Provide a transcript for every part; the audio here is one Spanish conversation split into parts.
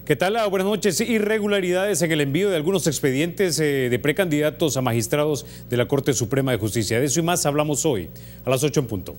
¿Qué tal? Buenas noches. Irregularidades en el envío de algunos expedientes de precandidatos a magistrados de la Corte Suprema de Justicia. De eso y más hablamos hoy, a las 8 en punto.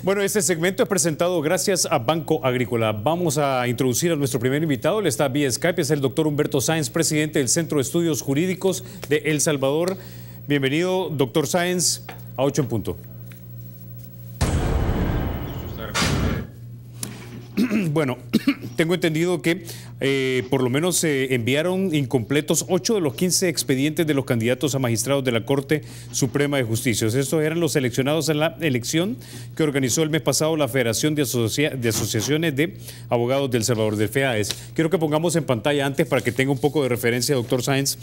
Bueno, este segmento es presentado gracias a Banco Agrícola. Vamos a introducir a nuestro primer invitado. Él está vía Skype, es el doctor Humberto Sáenz, presidente del Centro de Estudios Jurídicos de El Salvador. Bienvenido, doctor Sáenz, a 8 en punto. Bueno, tengo entendido que por lo menos se enviaron incompletos 8 de los 15 expedientes de los candidatos a magistrados de la Corte Suprema de Justicia. Estos eran los seleccionados en la elección que organizó el mes pasado la Federación de Asociaciones de Abogados de El Salvador, del FEAES. Quiero que pongamos en pantalla antes para que tenga un poco de referencia, doctor Sáenz,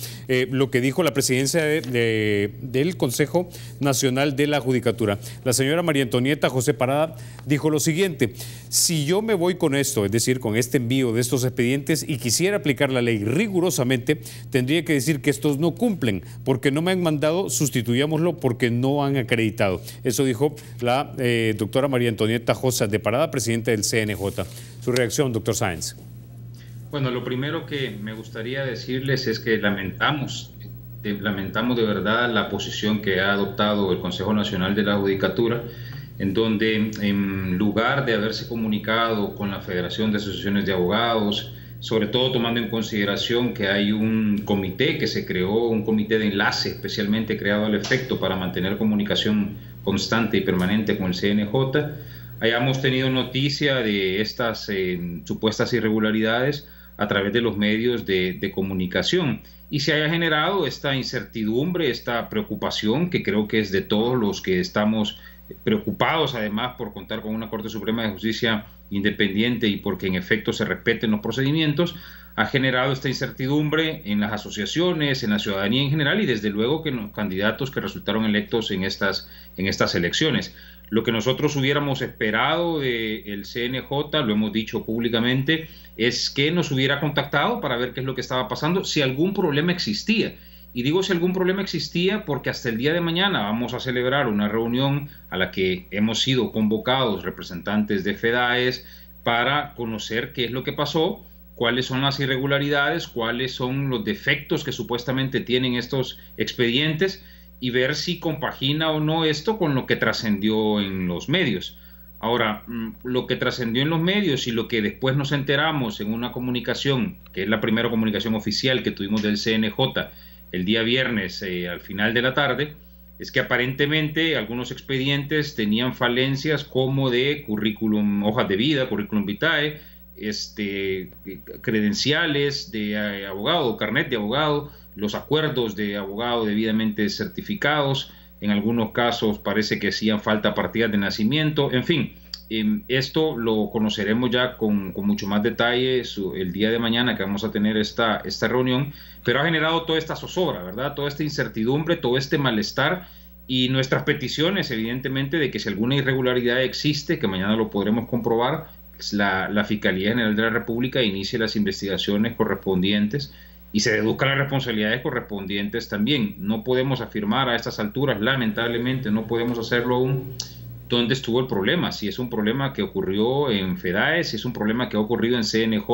lo que dijo la presidencia del Consejo Nacional de la Judicatura. La señora María Antonieta José Parada dijo lo siguiente: si yo me voy con esto, es decir, con este envío de estos expedientes y quisiera aplicar la ley rigurosamente, tendría que decir que estos no cumplen, porque no me han mandado, sustituyámoslo porque no han acreditado. Eso dijo la doctora María Antonieta José de Parada, presidenta del CNJ. Su reacción, doctor Sáenz. Bueno, lo primero que me gustaría decirles es que lamentamos de verdad la posición que ha adoptado el Consejo Nacional de la Judicatura, en donde en lugar de haberse comunicado con la Federación de Asociaciones de Abogados, sobre todo tomando en consideración que hay un comité que se creó, un comité de enlace especialmente creado al efecto para mantener comunicación constante y permanente con el CNJ, hayamos tenido noticia de estas supuestas irregularidades a través de los medios de comunicación y se haya generado esta incertidumbre, esta preocupación que creo que es de todos los que estamos preocupados además por contar con una Corte Suprema de Justicia independiente y porque en efecto se respeten los procedimientos, ha generado esta incertidumbre en las asociaciones, en la ciudadanía en general y desde luego que en los candidatos que resultaron electos en estas elecciones. Lo que nosotros hubiéramos esperado del CNJ, lo hemos dicho públicamente, es que nos hubiera contactado para ver qué es lo que estaba pasando, si algún problema existía. Y digo si algún problema existía porque hasta el día de mañana vamos a celebrar una reunión a la que hemos sido convocados representantes de FEDAES para conocer qué es lo que pasó, cuáles son las irregularidades, cuáles son los defectos que supuestamente tienen estos expedientes y ver si compagina o no esto con lo que trascendió en los medios. Ahora, lo que trascendió en los medios y lo que después nos enteramos en una comunicación, que es la primera comunicación oficial que tuvimos del CNJ, el día viernes al final de la tarde, es que aparentemente algunos expedientes tenían falencias como de currículum, hojas de vida, currículum vitae, credenciales de abogado, carnet de abogado, los acuerdos de abogado debidamente certificados, en algunos casos parece que hacían falta partidas de nacimiento, en fin. Esto lo conoceremos ya con mucho más detalle el día de mañana que vamos a tener esta reunión, pero ha generado toda esta zozobra, ¿verdad? Toda esta incertidumbre, todo este malestar y nuestras peticiones, evidentemente, de que si alguna irregularidad existe, que mañana lo podremos comprobar, la Fiscalía General de la República inicie las investigaciones correspondientes y se deduzcan las responsabilidades correspondientes también. No podemos afirmar a estas alturas, lamentablemente, no podemos hacerlo aún, dónde estuvo el problema, si es un problema que ocurrió en FEDAES, si es un problema que ha ocurrido en CNJ,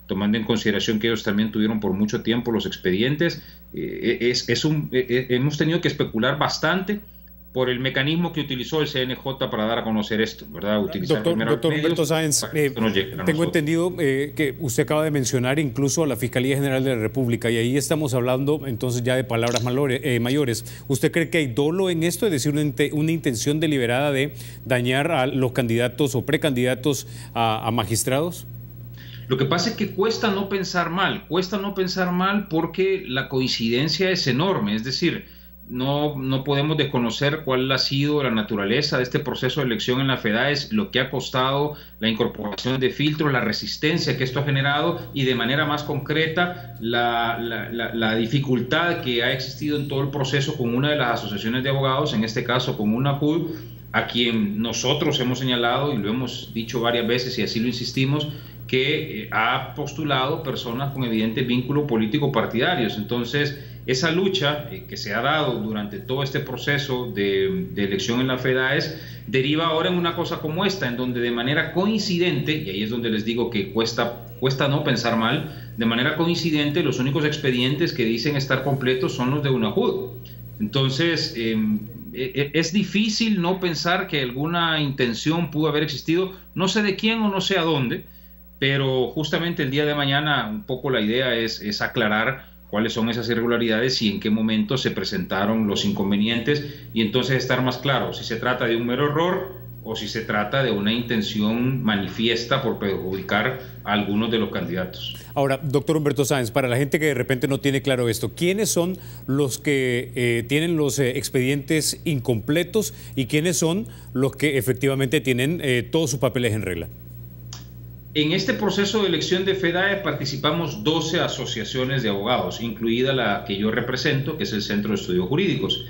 tomando en consideración que ellos también tuvieron por mucho tiempo los expedientes. Hemos tenido que especular bastante por el mecanismo que utilizó el CNJ para dar a conocer esto, ¿verdad? Utilizar doctor Humberto Sáenz, tengo entendido que usted acaba de mencionar incluso a la Fiscalía General de la República y ahí estamos hablando entonces ya de palabras mayores. ¿Usted cree que hay dolo en esto? Es decir, una intención deliberada de dañar a los candidatos o precandidatos a magistrados. Lo que pasa es que cuesta no pensar mal porque la coincidencia es enorme, es decir, no podemos desconocer cuál ha sido la naturaleza de este proceso de elección en la FEDAES, lo que ha costado la incorporación de filtros, la resistencia que esto ha generado y de manera más concreta la dificultad que ha existido en todo el proceso con una de las asociaciones de abogados, en este caso con UNAJUD, a quien nosotros hemos señalado y lo hemos dicho varias veces y así lo insistimos, que ha postulado personas con evidente vínculo político partidarios. Entonces, esa lucha que se ha dado durante todo este proceso de elección en la FEDAES deriva ahora en una cosa como esta, en donde de manera coincidente, y ahí es donde les digo que cuesta no pensar mal, de manera coincidente los únicos expedientes que dicen estar completos son los de UNAJUD. Entonces, es difícil no pensar que alguna intención pudo haber existido, no sé de quién o no sé a dónde, pero justamente el día de mañana un poco la idea es aclarar cuáles son esas irregularidades y en qué momento se presentaron los inconvenientes y entonces estar más claro si se trata de un mero error o si se trata de una intención manifiesta por perjudicar a algunos de los candidatos. Ahora, doctor Humberto Sáenz, para la gente que de repente no tiene claro esto, ¿quiénes son los que tienen los expedientes incompletos y quiénes son los que efectivamente tienen todos sus papeles en regla? En este proceso de elección de FEDAES participamos 12 asociaciones de abogados, incluida la que yo represento, que es el Centro de Estudios Jurídicos.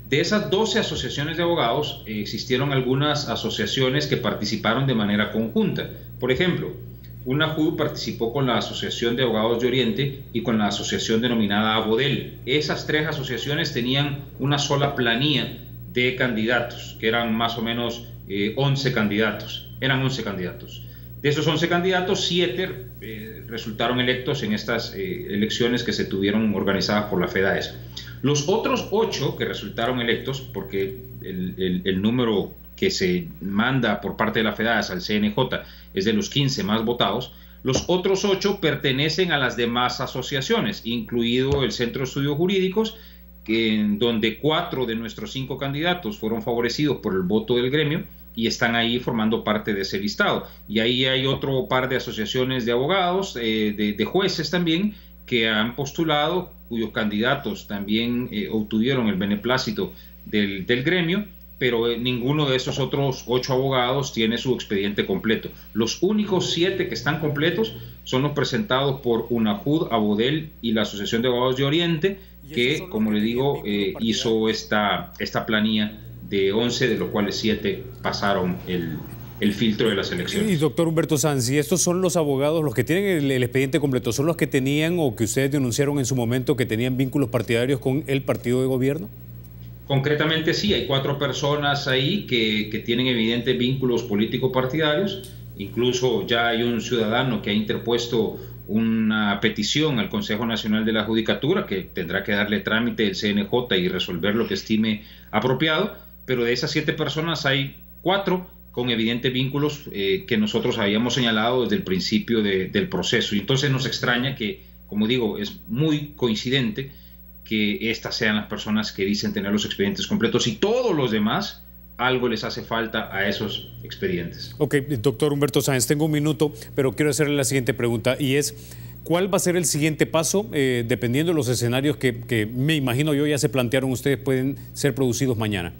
De esas 12 asociaciones de abogados, existieron algunas asociaciones que participaron de manera conjunta. Por ejemplo, UNAJUD participó con la Asociación de Abogados de Oriente y con la asociación denominada ABODEL. Esas tres asociaciones tenían una sola planilla de candidatos, que eran más o menos 11 candidatos. Eran 11 candidatos. De esos 11 candidatos, 7 resultaron electos en estas elecciones que se tuvieron organizadas por la FEDAES. Los otros 8 que resultaron electos, porque el número que se manda por parte de la FEDAES al CNJ es de los 15 más votados, los otros 8 pertenecen a las demás asociaciones, incluido el Centro de Estudios Jurídicos, en donde 4 de nuestros 5 candidatos fueron favorecidos por el voto del gremio, y están ahí formando parte de ese listado. Y ahí hay otro par de asociaciones de abogados, de jueces también, que han postulado, cuyos candidatos también obtuvieron el beneplácito del gremio, pero ninguno de esos otros 8 abogados tiene su expediente completo. Los únicos 7 que están completos son los presentados por UNAJUD, ABODEL y la Asociación de Abogados de Oriente, que, como le digo, hizo esta planilla de 11, de los cuales 7 pasaron el filtro de las elecciones. Y doctor Humberto Sáenz, ¿y estos son los abogados, los que tienen el expediente completo, son los que tenían o que ustedes denunciaron en su momento que tenían vínculos partidarios con el partido de gobierno? Concretamente sí, hay 4 personas ahí que tienen evidentes vínculos político-partidarios. Incluso ya hay un ciudadano que ha interpuesto una petición al Consejo Nacional de la Judicatura que tendrá que darle trámite el CNJ y resolver lo que estime apropiado. Pero de esas 7 personas hay 4 con evidentes vínculos que nosotros habíamos señalado desde el principio del proceso. Y entonces nos extraña que, como digo, es muy coincidente que estas sean las personas que dicen tener los expedientes completos y todos los demás algo les hace falta a esos expedientes. Ok, doctor Humberto Sáenz, tengo un minuto, pero quiero hacerle la siguiente pregunta y es, ¿cuál va a ser el siguiente paso dependiendo de los escenarios que me imagino yo ya se plantearon ustedes pueden ser producidos mañana?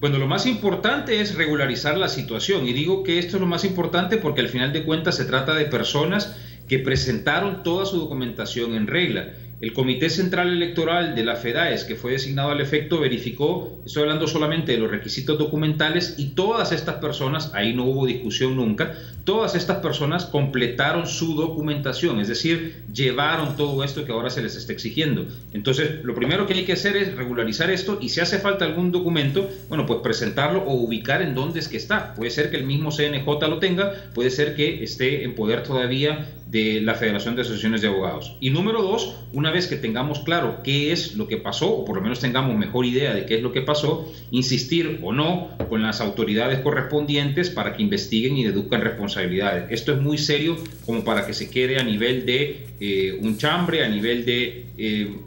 Bueno, lo más importante es regularizar la situación y digo que esto es lo más importante porque al final de cuentas se trata de personas que presentaron toda su documentación en regla. El Comité Central Electoral de la FEDAES, que fue designado al efecto, verificó, estoy hablando solamente de los requisitos documentales, y todas estas personas, ahí no hubo discusión nunca, todas estas personas completaron su documentación, es decir, llevaron todo esto que ahora se les está exigiendo. Entonces, lo primero que hay que hacer es regularizar esto y si hace falta algún documento, bueno, pues presentarlo o ubicar en dónde es que está. Puede ser que el mismo CNJ lo tenga, puede ser que esté en poder todavía de la Federación de Asociaciones de Abogados. Y número 2, una vez que tengamos claro qué es lo que pasó, o por lo menos tengamos mejor idea de qué es lo que pasó, insistir o no con las autoridades correspondientes para que investiguen y deduzcan responsabilidades. Esto es muy serio como para que se quede a nivel de un chambre, a nivel de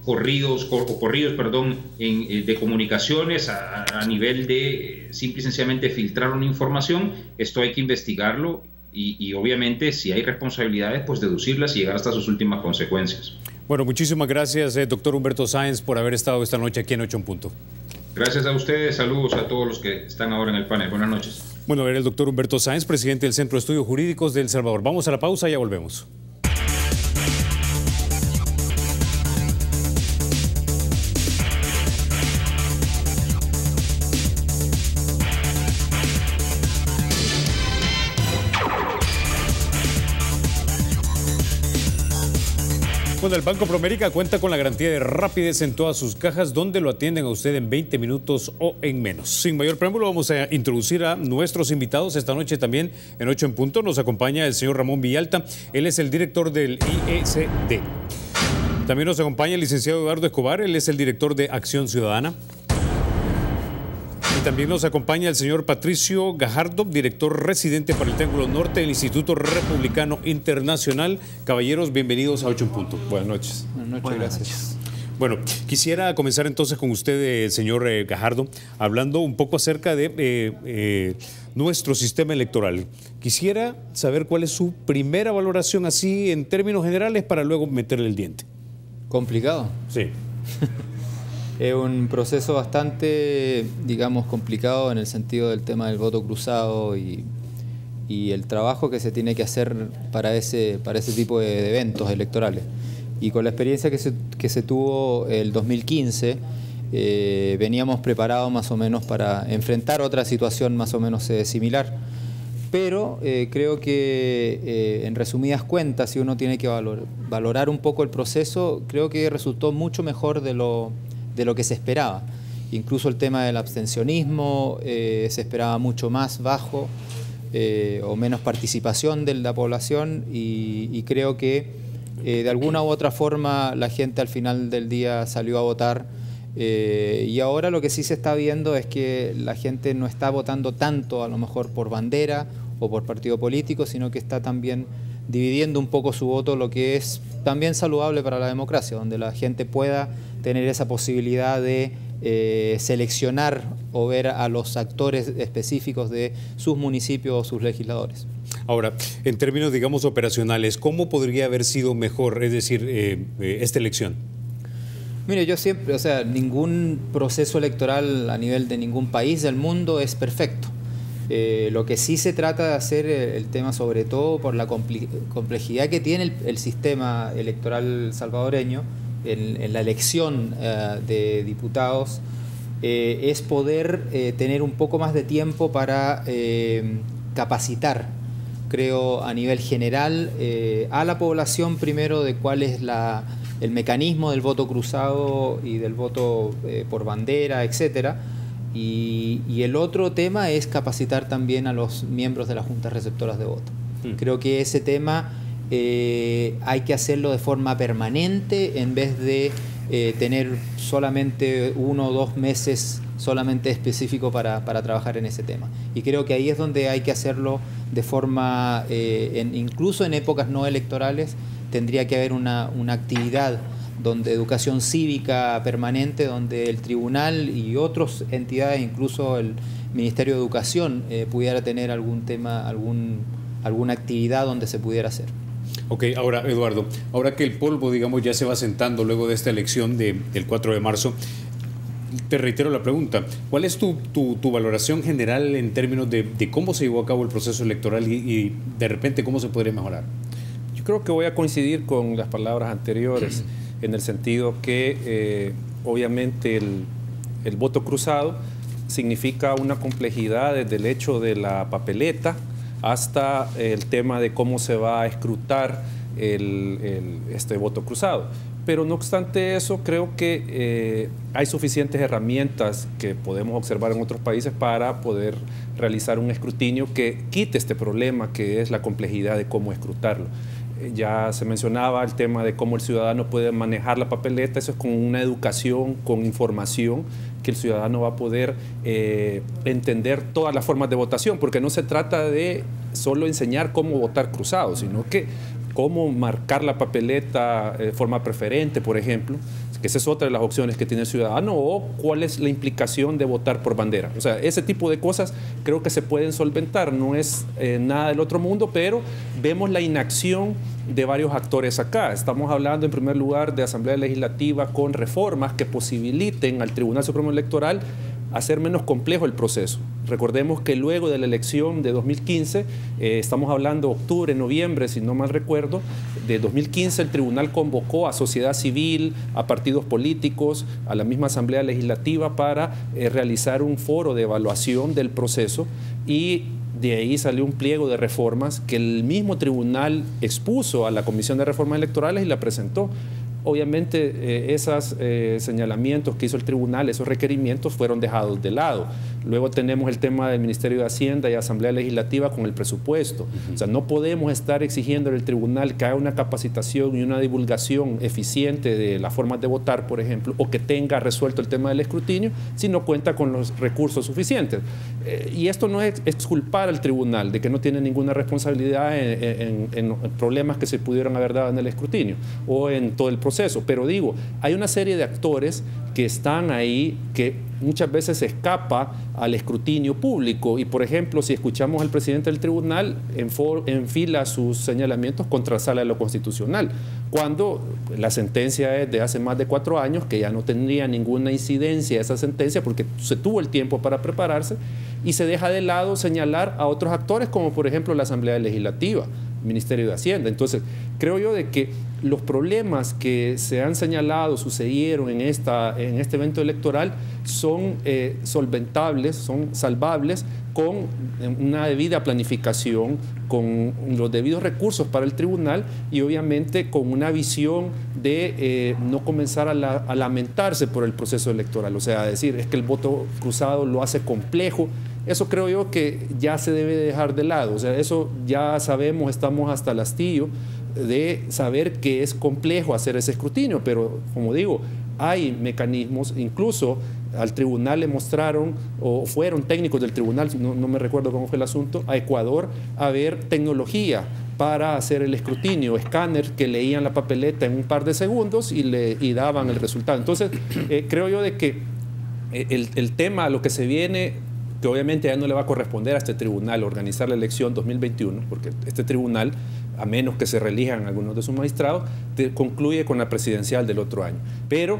corridos de comunicaciones, a nivel de simple y sencillamente filtrar una información. Esto hay que investigarlo y obviamente si hay responsabilidades, pues deducirlas y llegar hasta sus últimas consecuencias. Bueno, muchísimas gracias, doctor Humberto Sáenz, por haber estado esta noche aquí en 8 en Punto. Gracias a ustedes, saludos a todos los que están ahora en el panel. Buenas noches. Bueno, era el doctor Humberto Sáenz, presidente del Centro de Estudios Jurídicos de El Salvador. Vamos a la pausa y ya volvemos. Bueno, el Banco Promérica cuenta con la garantía de rapidez en todas sus cajas, donde lo atienden a usted en 20 minutos o en menos. Sin mayor preámbulo, vamos a introducir a nuestros invitados. Esta noche también en 8 en Punto nos acompaña el señor Ramón Villalta. Él es el director del IECD. También nos acompaña el licenciado Eduardo Escobar. Él es el director de Acción Ciudadana. Y también nos acompaña el señor Patricio Gajardo, director residente para el Triángulo Norte del Instituto Republicano Internacional. Caballeros, bienvenidos a 8 en Punto. Buenas noches. Buenas noches, gracias. Bueno, quisiera comenzar entonces con usted, señor Gajardo, hablando un poco acerca de nuestro sistema electoral. Quisiera saber cuál es su primera valoración así en términos generales para luego meterle el diente. ¿Complicado? Sí. Es un proceso bastante, digamos, complicado en el sentido del tema del voto cruzado y el trabajo que se tiene que hacer para ese tipo de eventos electorales. Y con la experiencia que se tuvo el 2015, veníamos preparados más o menos para enfrentar otra situación más o menos similar. Pero creo que en resumidas cuentas, si uno tiene que valorar un poco el proceso, creo que resultó mucho mejor de lo que se esperaba. Incluso el tema del abstencionismo se esperaba mucho más bajo o menos participación de la población y creo que de alguna u otra forma la gente al final del día salió a votar y ahora lo que sí se está viendo es que la gente no está votando tanto a lo mejor por bandera o por partido político, sino que está también dividiendo un poco su voto, lo que es también saludable para la democracia, donde la gente pueda tener esa posibilidad de seleccionar o ver a los actores específicos de sus municipios o sus legisladores. Ahora, en términos, digamos, operacionales, ¿cómo podría haber sido mejor, es decir, esta elección? Mire, yo siempre, o sea, ningún proceso electoral a nivel de ningún país del mundo es perfecto. Lo que sí se trata de hacer el tema, sobre todo por la complejidad que tiene el sistema electoral salvadoreño en la elección de diputados, es poder tener un poco más de tiempo para capacitar, creo, a nivel general a la población primero de cuál es el mecanismo del voto cruzado y del voto por bandera, etcétera. Y el otro tema es capacitar también a los miembros de las juntas receptoras de voto. Creo que ese tema hay que hacerlo de forma permanente en vez de tener solamente 1 o 2 meses solamente específico para trabajar en ese tema. Y creo que ahí es donde hay que hacerlo de forma, incluso en épocas no electorales, tendría que haber una actividad donde educación cívica permanente, donde el tribunal y otras entidades, incluso el Ministerio de Educación, pudiera tener algún tema, alguna actividad donde se pudiera hacer. Ok, ahora Eduardo, ahora que el polvo, digamos, ya se va sentando luego de esta elección del 4 de marzo, te reitero la pregunta, ¿cuál es tu valoración general en términos de cómo se llevó a cabo el proceso electoral y de repente cómo se podría mejorar? Yo creo que voy a coincidir con las palabras anteriores, en el sentido que obviamente el voto cruzado significa una complejidad desde el hecho de la papeleta hasta el tema de cómo se va a escrutar este voto cruzado. Pero no obstante eso, creo que hay suficientes herramientas que podemos observar en otros países para poder realizar un escrutinio que quite este problema que es la complejidad de cómo escrutarlo. Ya se mencionaba el tema de cómo el ciudadano puede manejar la papeleta, eso es con una educación, con información, que el ciudadano va a poder entender todas las formas de votación, porque no se trata de solo enseñar cómo votar cruzado, sino que cómo marcar la papeleta de forma preferente, por ejemplo, que esa es otra de las opciones que tiene el ciudadano, o cuál es la implicación de votar por bandera. O sea, ese tipo de cosas creo que se pueden solventar, no es nada del otro mundo, pero vemos la inacción de varios actores acá. Estamos hablando en primer lugar de Asamblea Legislativa con reformas que posibiliten al Tribunal Supremo Electoral hacer menos complejo el proceso. Recordemos que luego de la elección de 2015, estamos hablando octubre, noviembre, si no mal recuerdo, de 2015 el tribunal convocó a sociedad civil, a partidos políticos, a la misma Asamblea Legislativa para realizar un foro de evaluación del proceso, y de ahí salió un pliego de reformas que el mismo tribunal expuso a la Comisión de Reformas Electorales y la presentó. Obviamente esos señalamientos que hizo el tribunal, esos requerimientos fueron dejados de lado. Luego tenemos el tema del Ministerio de Hacienda y Asamblea Legislativa con el presupuesto. O sea, no podemos estar exigiendo al tribunal que haga una capacitación y una divulgación eficiente de las formas de votar, por ejemplo, o que tenga resuelto el tema del escrutinio si no cuenta con los recursos suficientes. Y esto no es exculpar al tribunal de que no tiene ninguna responsabilidad en problemas que se pudieron haber dado en el escrutinio o en todo el proceso. Pero digo, hay una serie de actores que están ahí que muchas veces escapa al escrutinio público, y por ejemplo, si escuchamos al presidente del tribunal enfila sus señalamientos contra la Sala de lo Constitucional, cuando la sentencia es de hace más de 4 años, que ya no tendría ninguna incidencia esa sentencia porque se tuvo el tiempo para prepararse, y se deja de lado señalar a otros actores como por ejemplo la Asamblea Legislativa, el Ministerio de Hacienda. Entonces, creo yo de que los problemas que se han señalado sucedieron en este evento electoral son solventables, son salvables con una debida planificación, con los debidos recursos para el tribunal y obviamente con una visión de no comenzar a lamentarse por el proceso electoral. O sea, decir es que el voto cruzado lo hace complejo. Eso creo yo que ya se debe dejar de lado. O sea, eso ya sabemos, estamos hasta el hastío de saber que es complejo hacer ese escrutinio, pero como digo, hay mecanismos, incluso al tribunal le mostraron, o fueron técnicos del tribunal, no me recuerdo cómo fue el asunto, a Ecuador a ver tecnología para hacer el escrutinio, escáner que leían la papeleta en un par de segundos y daban el resultado. Entonces, creo yo de que el tema a lo que se viene, que obviamente ya no le va a corresponder a este tribunal organizar la elección 2021, porque este tribunal, a menos que se reelijan algunos de sus magistrados, concluye con la presidencial del otro año. Pero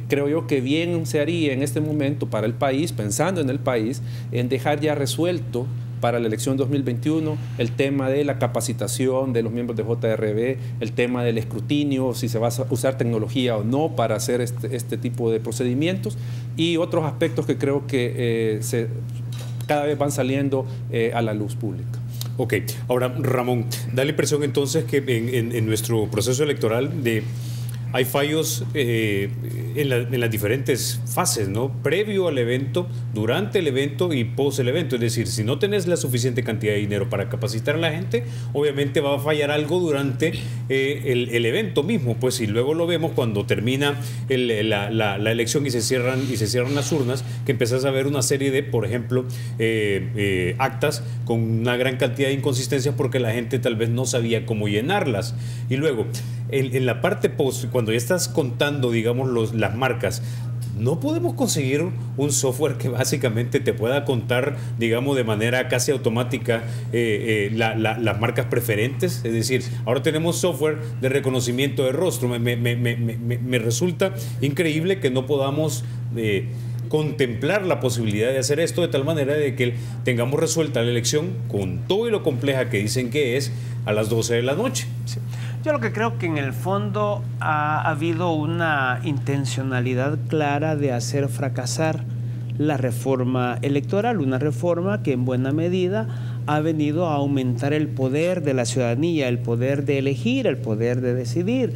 creo yo que bien se haría en este momento para el país, pensando en el país, en dejar ya resuelto para la elección 2021 el tema de la capacitación de los miembros de JRB, el tema del escrutinio, si se va a usar tecnología o no para hacer este tipo de procedimientos, y otros aspectos que creo que cada vez van saliendo a la luz pública. Ok, ahora Ramón, da la impresión entonces que en nuestro proceso electoral hay fallos en las diferentes fases, ¿no? Previo al evento, durante el evento y post el evento. Es decir, si no tenés la suficiente cantidad de dinero para capacitar a la gente, obviamente va a fallar algo durante el evento mismo. Pues si luego lo vemos cuando termina la elección y se cierran las urnas, que empezás a ver una serie de, por ejemplo, actas con una gran cantidad de inconsistencias porque la gente tal vez no sabía cómo llenarlas. Y luego, en la parte post, cuando ya estás contando, digamos, las marcas, ¿no podemos conseguir un software que básicamente te pueda contar, digamos, de manera casi automática las marcas preferentes? Es decir, ahora tenemos software de reconocimiento de rostro. Me resulta increíble que no podamos contemplar la posibilidad de hacer esto de tal manera de que tengamos resuelta la elección con todo y lo compleja que dicen que es a las 12 de la noche. Sí. Yo lo que creo que en el fondo ha habido una intencionalidad clara de hacer fracasar la reforma electoral, una reforma que en buena medida ha venido a aumentar el poder de la ciudadanía, el poder de elegir, el poder de decidir.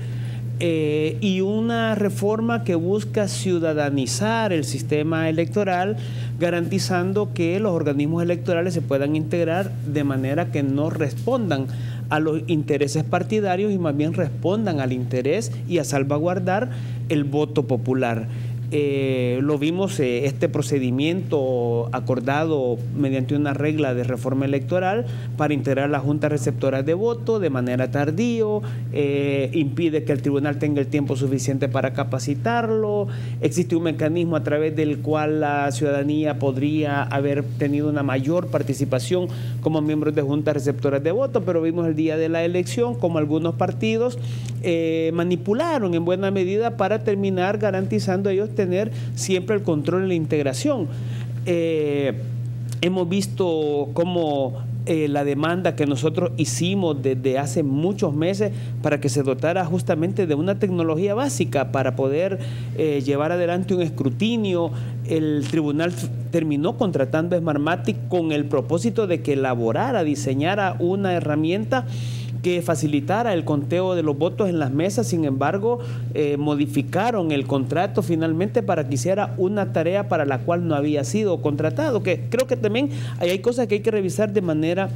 Y una reforma que busca ciudadanizar el sistema electoral, garantizando que los organismos electorales se puedan integrar de manera que no respondan a los intereses partidarios y más bien respondan al interés y a salvaguardar el voto popular. Lo vimos, este procedimiento acordado mediante una regla de reforma electoral para integrar las juntas receptoras de voto de manera tardío, impide que el tribunal tenga el tiempo suficiente para capacitarlo, existe un mecanismo a través del cual la ciudadanía podría haber tenido una mayor participación como miembros de juntas receptoras de voto, pero vimos el día de la elección como algunos partidos manipularon en buena medida para terminar garantizando ellos tener siempre el control y la integración. Hemos visto cómo la demanda que nosotros hicimos desde hace muchos meses para que se dotara justamente de una tecnología básica para poder llevar adelante un escrutinio. El tribunal terminó contratando a Smartmatic con el propósito de que elaborara, diseñara una herramienta que facilitara el conteo de los votos en las mesas. Sin embargo, modificaron el contrato finalmente para que hiciera una tarea para la cual no había sido contratado, que creo que también hay cosas que hay que revisar de manera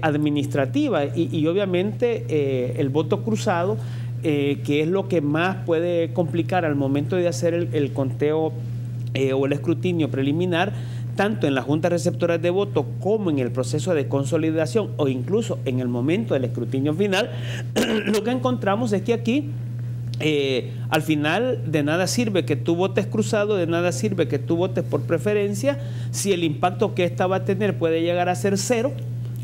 administrativa y obviamente el voto cruzado, que es lo que más puede complicar al momento de hacer el conteo o el escrutinio preliminar, tanto en las juntas receptoras de voto como en el proceso de consolidación o incluso en el momento del escrutinio final. Lo que encontramos es que aquí al final de nada sirve que tú votes cruzado, de nada sirve que tú votes por preferencia, si el impacto que esta va a tener puede llegar a ser cero,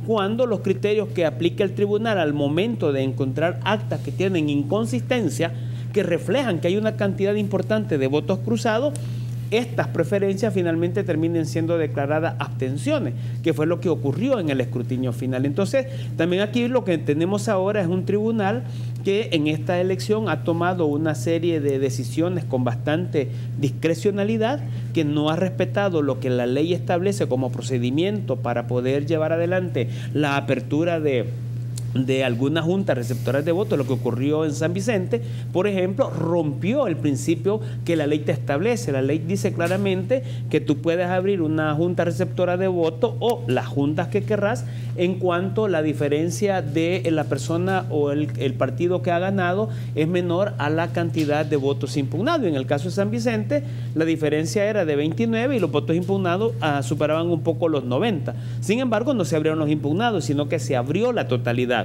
cuando los criterios que aplica el tribunal al momento de encontrar actas que tienen inconsistencia, que reflejan que hay una cantidad importante de votos cruzados, estas preferencias finalmente terminen siendo declaradas abstenciones, que fue lo que ocurrió en el escrutinio final. Entonces, también aquí lo que tenemos ahora es un tribunal que en esta elección ha tomado una serie de decisiones con bastante discrecionalidad, que no ha respetado lo que la ley establece como procedimiento para poder llevar adelante la apertura de algunas juntas receptoras de voto. Lo que ocurrió en San Vicente, por ejemplo, rompió el principio que la ley te establece. La ley dice claramente que tú puedes abrir una junta receptora de voto o las juntas que querrás en cuanto la diferencia de la persona o el partido que ha ganado es menor a la cantidad de votos impugnados. En el caso de San Vicente, la diferencia era de 29 y los votos impugnados superaban un poco los 90. Sin embargo, no se abrieron los impugnados, sino que se abrió la totalidad.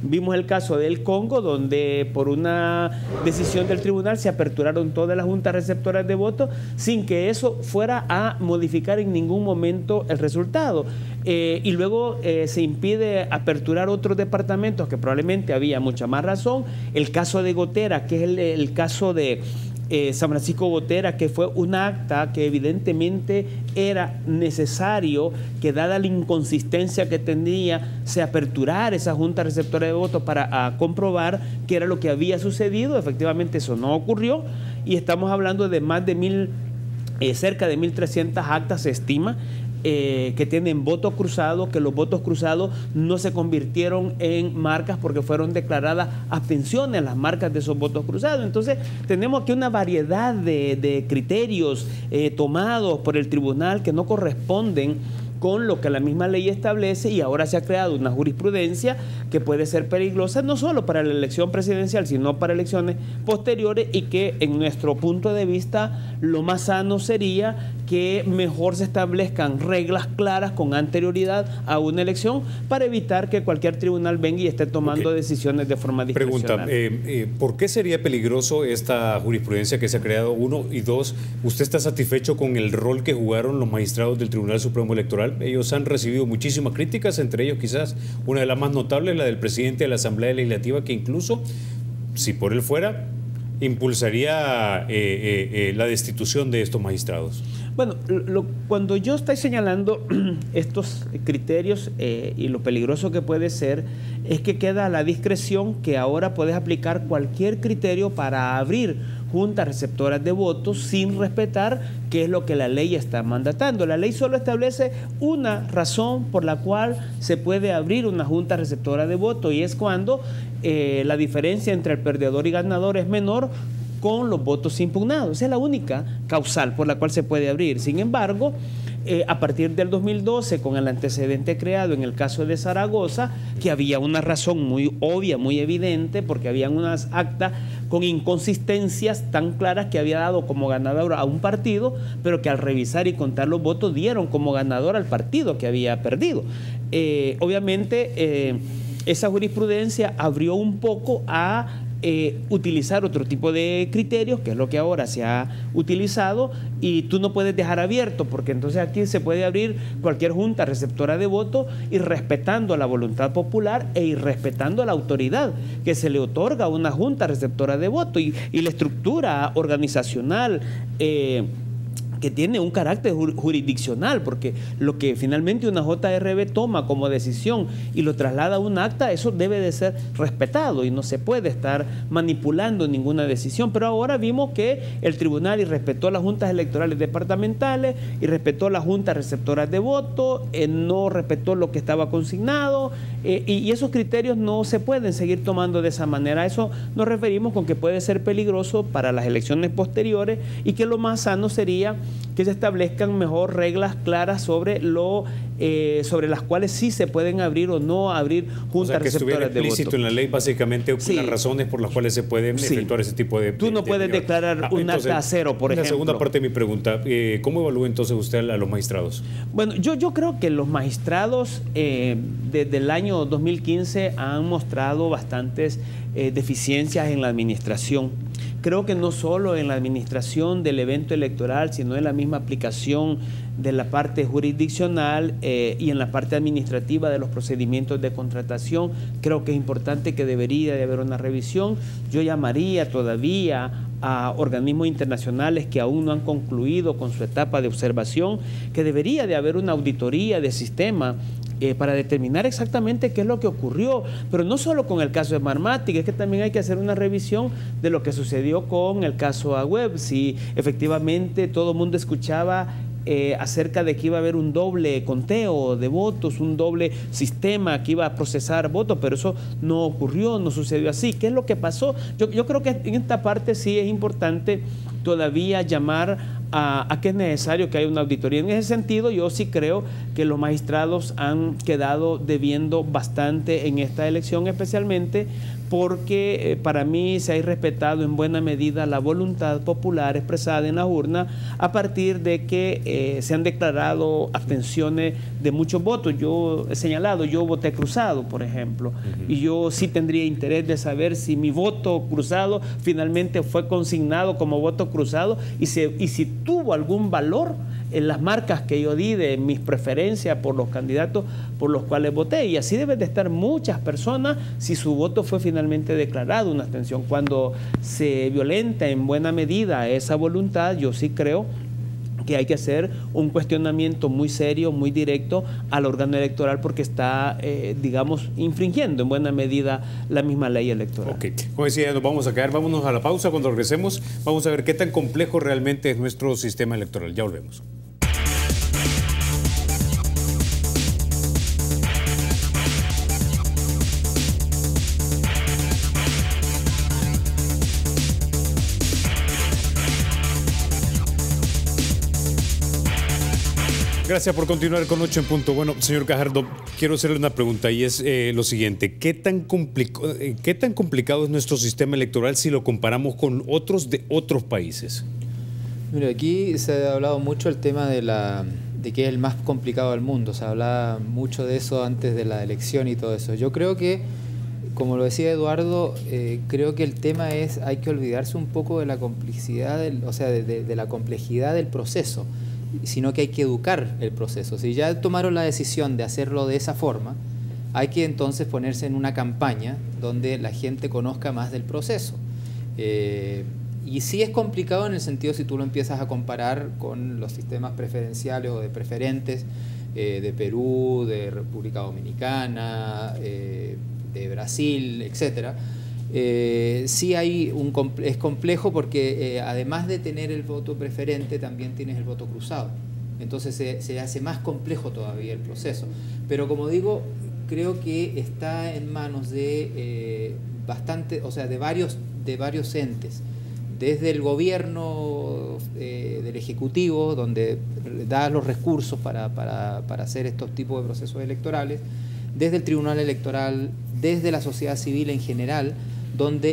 Vimos el caso del Congo, donde por una decisión del tribunal se aperturaron todas las juntas receptoras de voto sin que eso fuera a modificar en ningún momento el resultado. Y luego se impide aperturar otros departamentos que probablemente había mucha más razón. El caso de Gotera, que es el caso de San Francisco Gotera, que fue un acta que evidentemente era necesario que, dada la inconsistencia que tenía, se aperturara esa junta receptora de votos para comprobar qué era lo que había sucedido. Efectivamente eso no ocurrió y estamos hablando de más de cerca de 1.300 actas, se estima, que tienen voto cruzado, que los votos cruzados no se convirtieron en marcas porque fueron declaradas abstenciones las marcas de esos votos cruzados. Entonces tenemos aquí una variedad de criterios tomados por el tribunal que no corresponden con lo que la misma ley establece, y ahora se ha creado una jurisprudencia que puede ser peligrosa no solo para la elección presidencial, sino para elecciones posteriores, y que en nuestro punto de vista lo más sano sería que mejor se establezcan reglas claras con anterioridad a una elección para evitar que cualquier tribunal venga y esté tomando decisiones de forma discrecional. Pregunta, ¿por qué sería peligroso esta jurisprudencia que se ha creado? Uno, y dos, ¿usted está satisfecho con el rol que jugaron los magistrados del Tribunal Supremo Electoral? Ellos han recibido muchísimas críticas, entre ellos quizás una de las más notables, la del presidente de la Asamblea Legislativa, que incluso, si por él fuera, impulsaría la destitución de estos magistrados. Bueno, cuando yo estoy señalando estos criterios y lo peligroso que puede ser, es que queda a la discreción que ahora puedes aplicar cualquier criterio para abrir juntas receptoras de votos sin respetar qué es lo que la ley está mandatando. La ley solo establece una razón por la cual se puede abrir una junta receptora de votos, y es cuando la diferencia entre el perdedor y ganador es menor con los votos impugnados. Esa es la única causal por la cual se puede abrir. Sin embargo, a partir del 2012, con el antecedente creado en el caso de Zaragoza, que había una razón muy obvia, muy evidente, porque habían unas actas con inconsistencias tan claras que había dado como ganador a un partido, pero que al revisar y contar los votos dieron como ganador al partido que había perdido. Obviamente, esa jurisprudencia abrió un poco a utilizar otro tipo de criterios, que es lo que ahora se ha utilizado, y tú no puedes dejar abierto, porque entonces aquí se puede abrir cualquier junta receptora de votos y respetando la voluntad popular e irrespetando la autoridad que se le otorga a una junta receptora de votos y la estructura organizacional que tiene un carácter jurisdiccional, porque lo que finalmente una JRB toma como decisión y lo traslada a un acta, eso debe de ser respetado y no se puede estar manipulando ninguna decisión. Pero ahora vimos que el tribunal irrespetó las juntas electorales departamentales, irrespetó las juntas receptoras de voto, no respetó lo que estaba consignado, y esos criterios no se pueden seguir tomando de esa manera. A eso nos referimos con que puede ser peligroso para las elecciones posteriores y que lo más sano sería que se establezcan mejor reglas claras sobre las cuales sí se pueden abrir o no abrir juntas receptoras de voto. Que estuviera explícito en la ley básicamente las razones por las cuales se pueden efectuar ese tipo de... Tú no puedes declarar un acta a cero, por ejemplo. La segunda parte de mi pregunta, ¿cómo evalúa entonces usted a los magistrados? Bueno, yo creo que los magistrados desde el año 2015 han mostrado bastantes deficiencias en la administración. Creo que no solo en la administración del evento electoral, sino en la misma aplicación de la parte jurisdiccional y en la parte administrativa de los procedimientos de contratación. Creo que es importante, que debería de haber una revisión. Yo llamaría todavía a organismos internacionales que aún no han concluido con su etapa de observación, que debería de haber una auditoría de sistema para determinar exactamente qué es lo que ocurrió, pero no solo con el caso de Smartmatic, es que también hay que hacer una revisión de lo que sucedió con el caso AWeb, si efectivamente todo el mundo escuchaba acerca de que iba a haber un doble conteo de votos, un doble sistema que iba a procesar votos, pero eso no ocurrió, no sucedió así. ¿Qué es lo que pasó? Yo creo que en esta parte sí es importante todavía llamar a que es necesario que haya una auditoría. En ese sentido, yo sí creo que los magistrados han quedado debiendo bastante en esta elección, especialmente porque para mí se ha irrespetado en buena medida la voluntad popular expresada en la urna a partir de que se han declarado abstenciones de muchos votos. Yo he señalado, yo voté cruzado, por ejemplo, y yo sí tendría interés de saber si mi voto cruzado finalmente fue consignado como voto cruzado y si tuvo algún valor en las marcas que yo di de mis preferencias por los candidatos por los cuales voté. Y así deben de estar muchas personas si su voto fue finalmente declarado una abstención. Cuando se violenta en buena medida esa voluntad, yo sí creo que hay que hacer un cuestionamiento muy serio, muy directo al órgano electoral, porque está, digamos, infringiendo en buena medida la misma ley electoral. Ok, como decía, nos vamos a quedar, vámonos a la pausa. Cuando regresemos vamos a ver qué tan complejo realmente es nuestro sistema electoral. Ya volvemos. Gracias por continuar con 8 en punto. Bueno, señor Gajardo, quiero hacerle una pregunta y es lo siguiente. ¿Qué tan complicado es nuestro sistema electoral si lo comparamos con otros de otros países? Mira, aquí se ha hablado mucho el tema de que es el más complicado del mundo. Se hablaba mucho de eso antes de la elección y todo eso. Yo creo que, como lo decía Eduardo, creo que el tema es, hay que olvidarse un poco de la complejidad, de la complejidad del proceso, sino que hay que educar el proceso. Si ya tomaron la decisión de hacerlo de esa forma, hay que entonces ponerse en una campaña donde la gente conozca más del proceso. Y sí es complicado en el sentido si tú lo empiezas a comparar con los sistemas preferenciales o de preferentes de Perú, de República Dominicana, de Brasil, etcétera. Sí es complejo porque además de tener el voto preferente también tienes el voto cruzado, entonces se hace más complejo todavía el proceso, pero como digo, creo que está en manos de de varios entes, desde el gobierno del Ejecutivo, donde da los recursos para hacer estos tipos de procesos electorales, desde el Tribunal Electoral, desde la sociedad civil en general,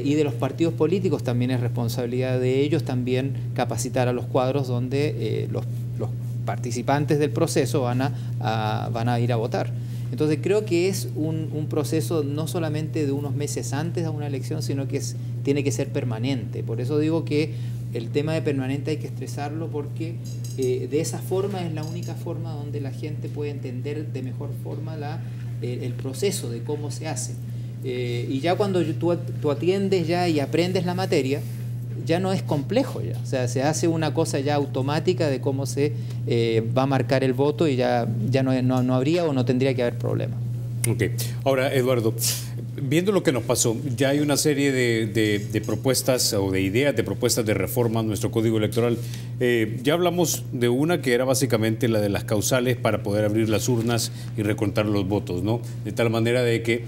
y de los partidos políticos también es responsabilidad de ellos también capacitar a los cuadros donde los participantes del proceso van a ir a votar. Entonces creo que es un proceso no solamente de unos meses antes de una elección, sino que tiene que ser permanente. Por eso digo que el tema de permanente hay que estresarlo, porque de esa forma es la única forma donde la gente puede entender de mejor forma el proceso de cómo se hace. Y ya cuando tú atiendes ya y aprendes la materia, ya no es complejo ya. O sea, se hace una cosa ya automática de cómo se va a marcar el voto, y ya no habría o no tendría que haber problema. Ok. Ahora, Eduardo, viendo lo que nos pasó, ya hay una serie de propuestas o de ideas de propuestas de reforma a nuestro Código Electoral. Ya hablamos de una que era básicamente la de las causales para poder abrir las urnas y recontar los votos, ¿no? De tal manera de que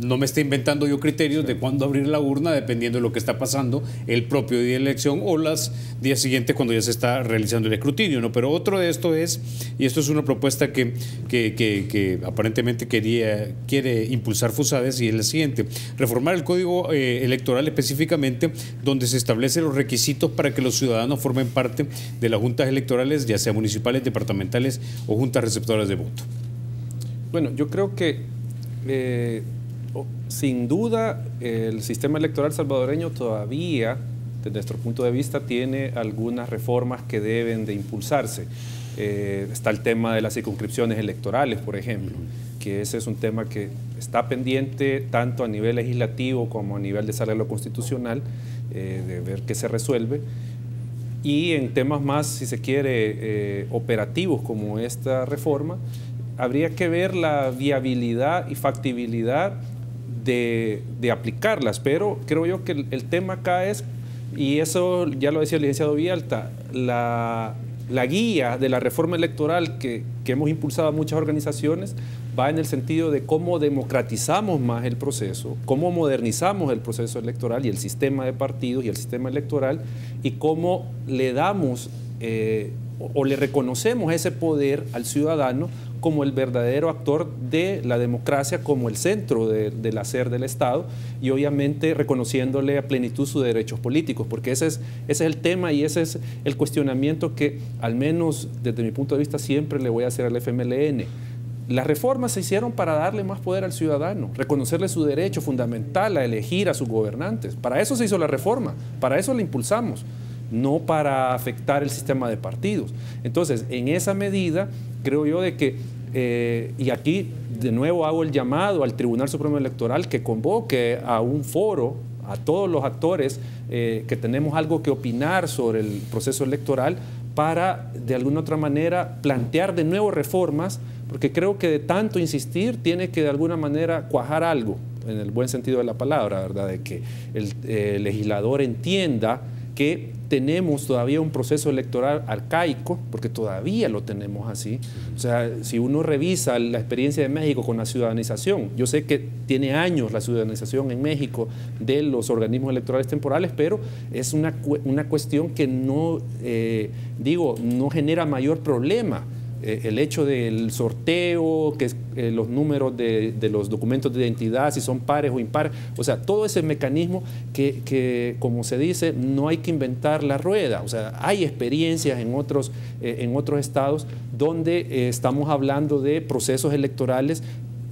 no me esté inventando yo criterios de cuándo abrir la urna dependiendo de lo que está pasando el propio día de elección o los días siguientes cuando ya se está realizando el escrutinio, ¿no? Pero otro de esto es, y esto es una propuesta que aparentemente quiere impulsar Fusades, y es la siguiente: reformar el Código Electoral específicamente donde se establecen los requisitos para que los ciudadanos formen parte de las juntas electorales, ya sea municipales, departamentales o juntas receptoras de voto. Bueno, yo creo que sin duda el sistema electoral salvadoreño todavía, desde nuestro punto de vista, tiene algunas reformas que deben de impulsarse. Está el tema de las circunscripciones electorales, por ejemplo, que ese es un tema que está pendiente tanto a nivel legislativo como a nivel de sala de lo constitucional, de ver qué se resuelve. Y en temas más, si se quiere, operativos como esta reforma, habría que ver la viabilidad y factibilidad de aplicarlas, pero creo yo que el tema acá es, y eso ya lo decía el licenciado Villalta, la guía de la reforma electoral que hemos impulsado a muchas organizaciones va en el sentido de cómo democratizamos más el proceso, cómo modernizamos el proceso electoral y el sistema de partidos y el sistema electoral, y cómo le damos o le reconocemos ese poder al ciudadano como el verdadero actor de la democracia, como el centro del hacer del Estado, y obviamente reconociéndole a plenitud sus derechos políticos, porque ese es el tema y ese es el cuestionamiento que, al menos desde mi punto de vista, siempre le voy a hacer al FMLN. Las reformas se hicieron para darle más poder al ciudadano, reconocerle su derecho fundamental a elegir a sus gobernantes. Para eso se hizo la reforma, para eso la impulsamos, no para afectar el sistema de partidos. Entonces, en esa medida, creo yo de que, y aquí de nuevo hago el llamado al Tribunal Supremo Electoral que convoque a un foro a todos los actores que tenemos algo que opinar sobre el proceso electoral, para de alguna otra manera plantear de nuevo reformas, porque creo que de tanto insistir tiene que de alguna manera cuajar algo, en el buen sentido de la palabra, ¿verdad? De que el legislador entienda que tenemos todavía un proceso electoral arcaico, porque todavía lo tenemos así. O sea, si uno revisa la experiencia de México con la ciudadanización, yo sé que tiene años la ciudadanización en México de los organismos electorales temporales, pero es una cuestión que no, no genera mayor problema. El hecho del sorteo, que es, los números de los documentos de identidad, si son pares o impares, o sea, todo ese mecanismo que, como se dice, no hay que inventar la rueda. O sea, hay experiencias en otros estados donde estamos hablando de procesos electorales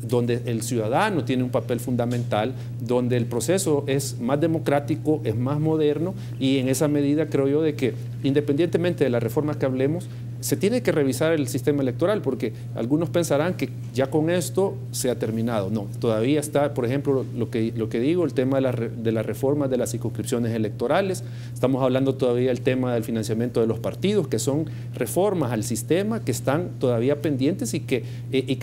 donde el ciudadano tiene un papel fundamental, donde el proceso es más democrático, es más moderno, y en esa medida creo yo de que, independientemente de las reformas que hablemos, se tiene que revisar el sistema electoral, porque algunos pensarán que ya con esto se ha terminado. No, todavía está, por ejemplo, lo que digo, el tema de la reforma de las circunscripciones electorales. Estamos hablando todavía del tema del financiamiento de los partidos, que son reformas al sistema que están todavía pendientes y que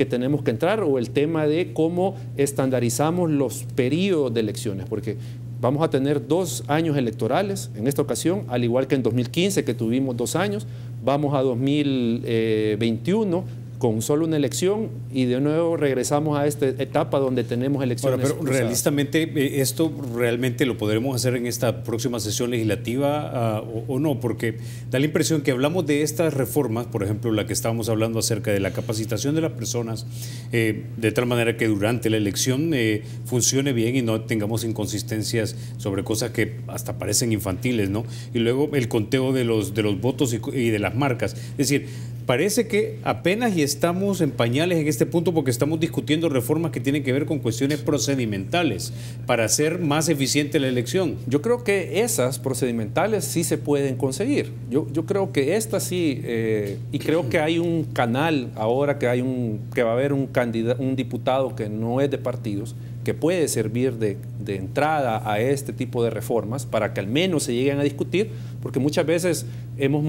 tenemos que entrar, o el tema de cómo estandarizamos los periodos de elecciones, porque vamos a tener 2 años electorales en esta ocasión, al igual que en 2015, que tuvimos 2 años. Vamos a 2021 con solo una elección y de nuevo regresamos a esta etapa donde tenemos elecciones. Ahora, pero realistamente, ¿esto realmente lo podremos hacer en esta próxima sesión legislativa o no? Porque da la impresión que hablamos de estas reformas, por ejemplo, la que estábamos hablando acerca de la capacitación de las personas, de tal manera que durante la elección funcione bien y no tengamos inconsistencias sobre cosas que hasta parecen infantiles, ¿no? Y luego el conteo de los votos y de las marcas. Es decir, parece que apenas y estamos en pañales en este punto porque estamos discutiendo reformas que tienen que ver con cuestiones procedimentales para hacer más eficiente la elección. Yo creo que esas procedimentales sí se pueden conseguir. Yo creo que estas sí, y creo que hay un canal ahora que va a haber un diputado que no es de partidos, que puede servir de entrada a este tipo de reformas para que al menos se lleguen a discutir, porque muchas veces hemos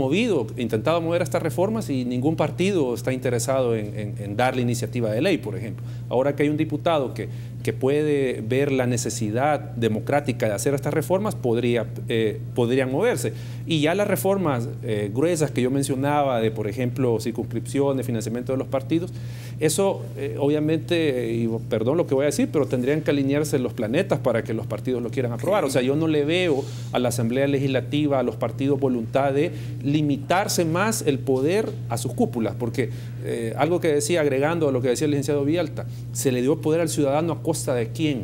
intentado mover estas reformas y ningún partido está interesado en dar la iniciativa de ley, por ejemplo. Ahora que hay un diputado que puede ver la necesidad democrática de hacer estas reformas, podrían moverse. Y ya las reformas gruesas que yo mencionaba, de por ejemplo circunscripción, de financiamiento de los partidos, eso obviamente, y perdón lo que voy a decir, pero tendrían que alinearse los planetas para que los partidos lo quieran aprobar. O sea, yo no le veo a la Asamblea Legislativa, a los partidos, voluntad de limitarse más el poder a sus cúpulas, porque algo que decía, agregando a lo que decía el licenciado Villalta, se le dio poder al ciudadano a costa de ¿quién?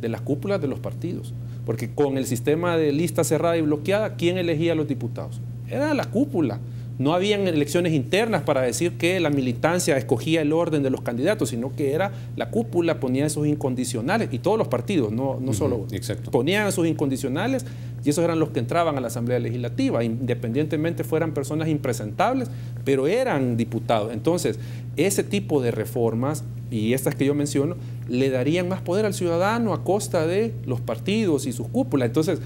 De las cúpulas de los partidos. Porque con el sistema de lista cerrada y bloqueada, ¿quién elegía a los diputados? Era la cúpula. No habían elecciones internas para decir que la militancia escogía el orden de los candidatos, sino que era la cúpula, ponía esos incondicionales, y todos los partidos, no solo, ponían esos incondicionales, y esos eran los que entraban a la Asamblea Legislativa, independientemente fueran personas impresentables, pero eran diputados. Entonces, ese tipo de reformas, y estas que yo menciono, le darían más poder al ciudadano a costa de los partidos y sus cúpulas. Entonces,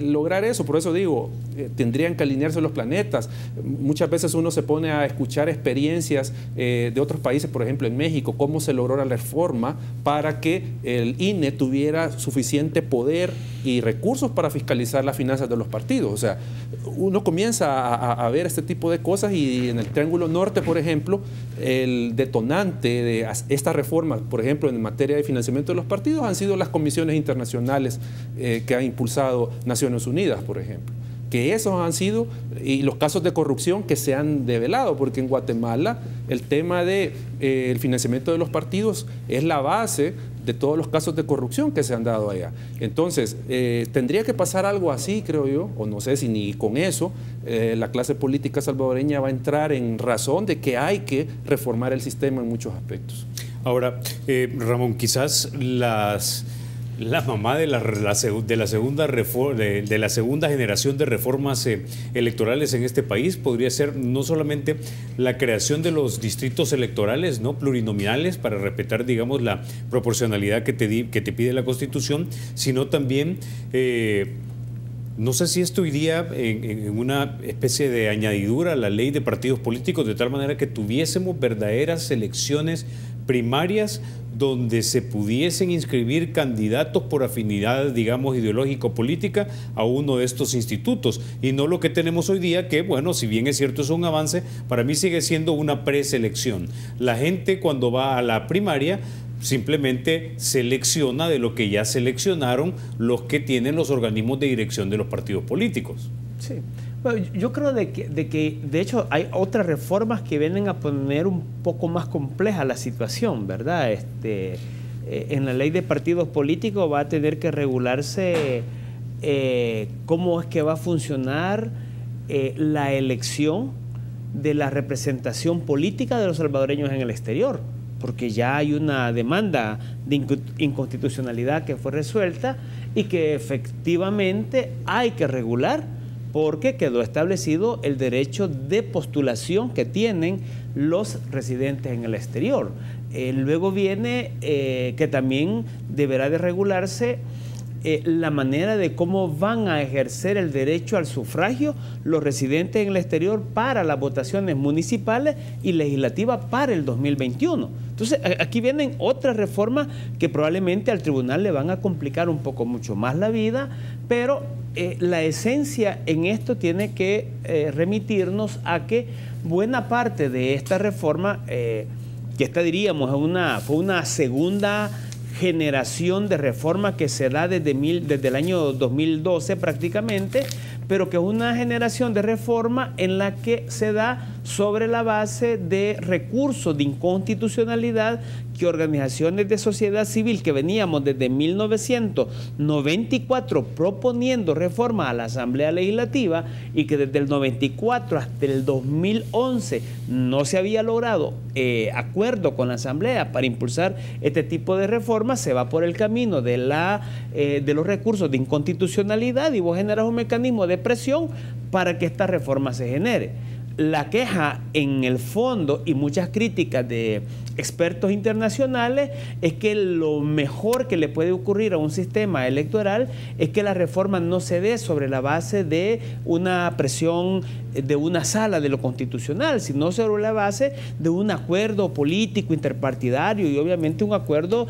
lograr eso, por eso digo, tendrían que alinearse los planetas. Muchas veces uno se pone a escuchar experiencias de otros países, por ejemplo en México, cómo se logró la reforma para que el INE tuviera suficiente poder y recursos para fiscalizar las finanzas de los partidos. O sea, uno comienza a ver este tipo de cosas, y en el Triángulo Norte, por ejemplo, el detonante de esta reforma, por ejemplo, en materia de financiamiento de los partidos, han sido las comisiones internacionales que ha impulsado Naciones Unidas, por ejemplo. Que esos han sido, y los casos de corrupción que se han develado, porque en Guatemala el tema del financiamiento de los partidos es la base de todos los casos de corrupción que se han dado allá. Entonces, tendría que pasar algo así, creo yo, o no sé si ni con eso, la clase política salvadoreña va a entrar en razón de que hay que reformar el sistema en muchos aspectos. Ahora, Ramón, quizás la mamá de la segunda generación de reformas electorales en este país podría ser no solamente la creación de los distritos electorales no plurinominales para respetar, digamos, la proporcionalidad que te pide la Constitución, sino también no sé si esto iría en una especie de añadidura a la ley de partidos políticos, de tal manera que tuviésemos verdaderas elecciones primarias donde se pudiesen inscribir candidatos por afinidad, digamos, ideológico-política a uno de estos institutos, y no lo que tenemos hoy día, que, bueno, si bien es cierto es un avance, para mí sigue siendo una preselección. La gente, cuando va a la primaria, simplemente selecciona de lo que ya seleccionaron los que tienen los organismos de dirección de los partidos políticos. Sí. Bueno, yo creo de que de hecho hay otras reformas que vienen a poner un poco más compleja la situación, ¿verdad? En la ley de partidos políticos va a tener que regularse cómo es que va a funcionar la elección de la representación política de los salvadoreños en el exterior, porque ya hay una demanda de inconstitucionalidad que fue resuelta y que efectivamente hay que regular, porque quedó establecido el derecho de postulación que tienen los residentes en el exterior. Luego viene que también deberá de regularse la manera de cómo van a ejercer el derecho al sufragio los residentes en el exterior para las votaciones municipales y legislativas para el 2021. Entonces, aquí vienen otras reformas que probablemente al tribunal le van a complicar un poco mucho más la vida, pero la esencia en esto tiene que remitirnos a que buena parte de esta reforma, que esta diríamos fue una segunda generación de reforma que se da desde el año 2012 prácticamente, pero que es una generación de reforma en la que se da sobre la base de recursos de inconstitucionalidad que organizaciones de sociedad civil que veníamos desde 1994 proponiendo reforma a la Asamblea Legislativa y que desde el 94 hasta el 2011 no se había logrado acuerdo con la Asamblea para impulsar este tipo de reformas, se va por el camino de los recursos de inconstitucionalidad y vos generas un mecanismo de presión para que esta reforma se genere. La queja en el fondo y muchas críticas de expertos internacionales es que lo mejor que le puede ocurrir a un sistema electoral es que la reforma no se dé sobre la base de una presión de una sala de lo constitucional, sino sobre la base de un acuerdo político interpartidario y obviamente un acuerdo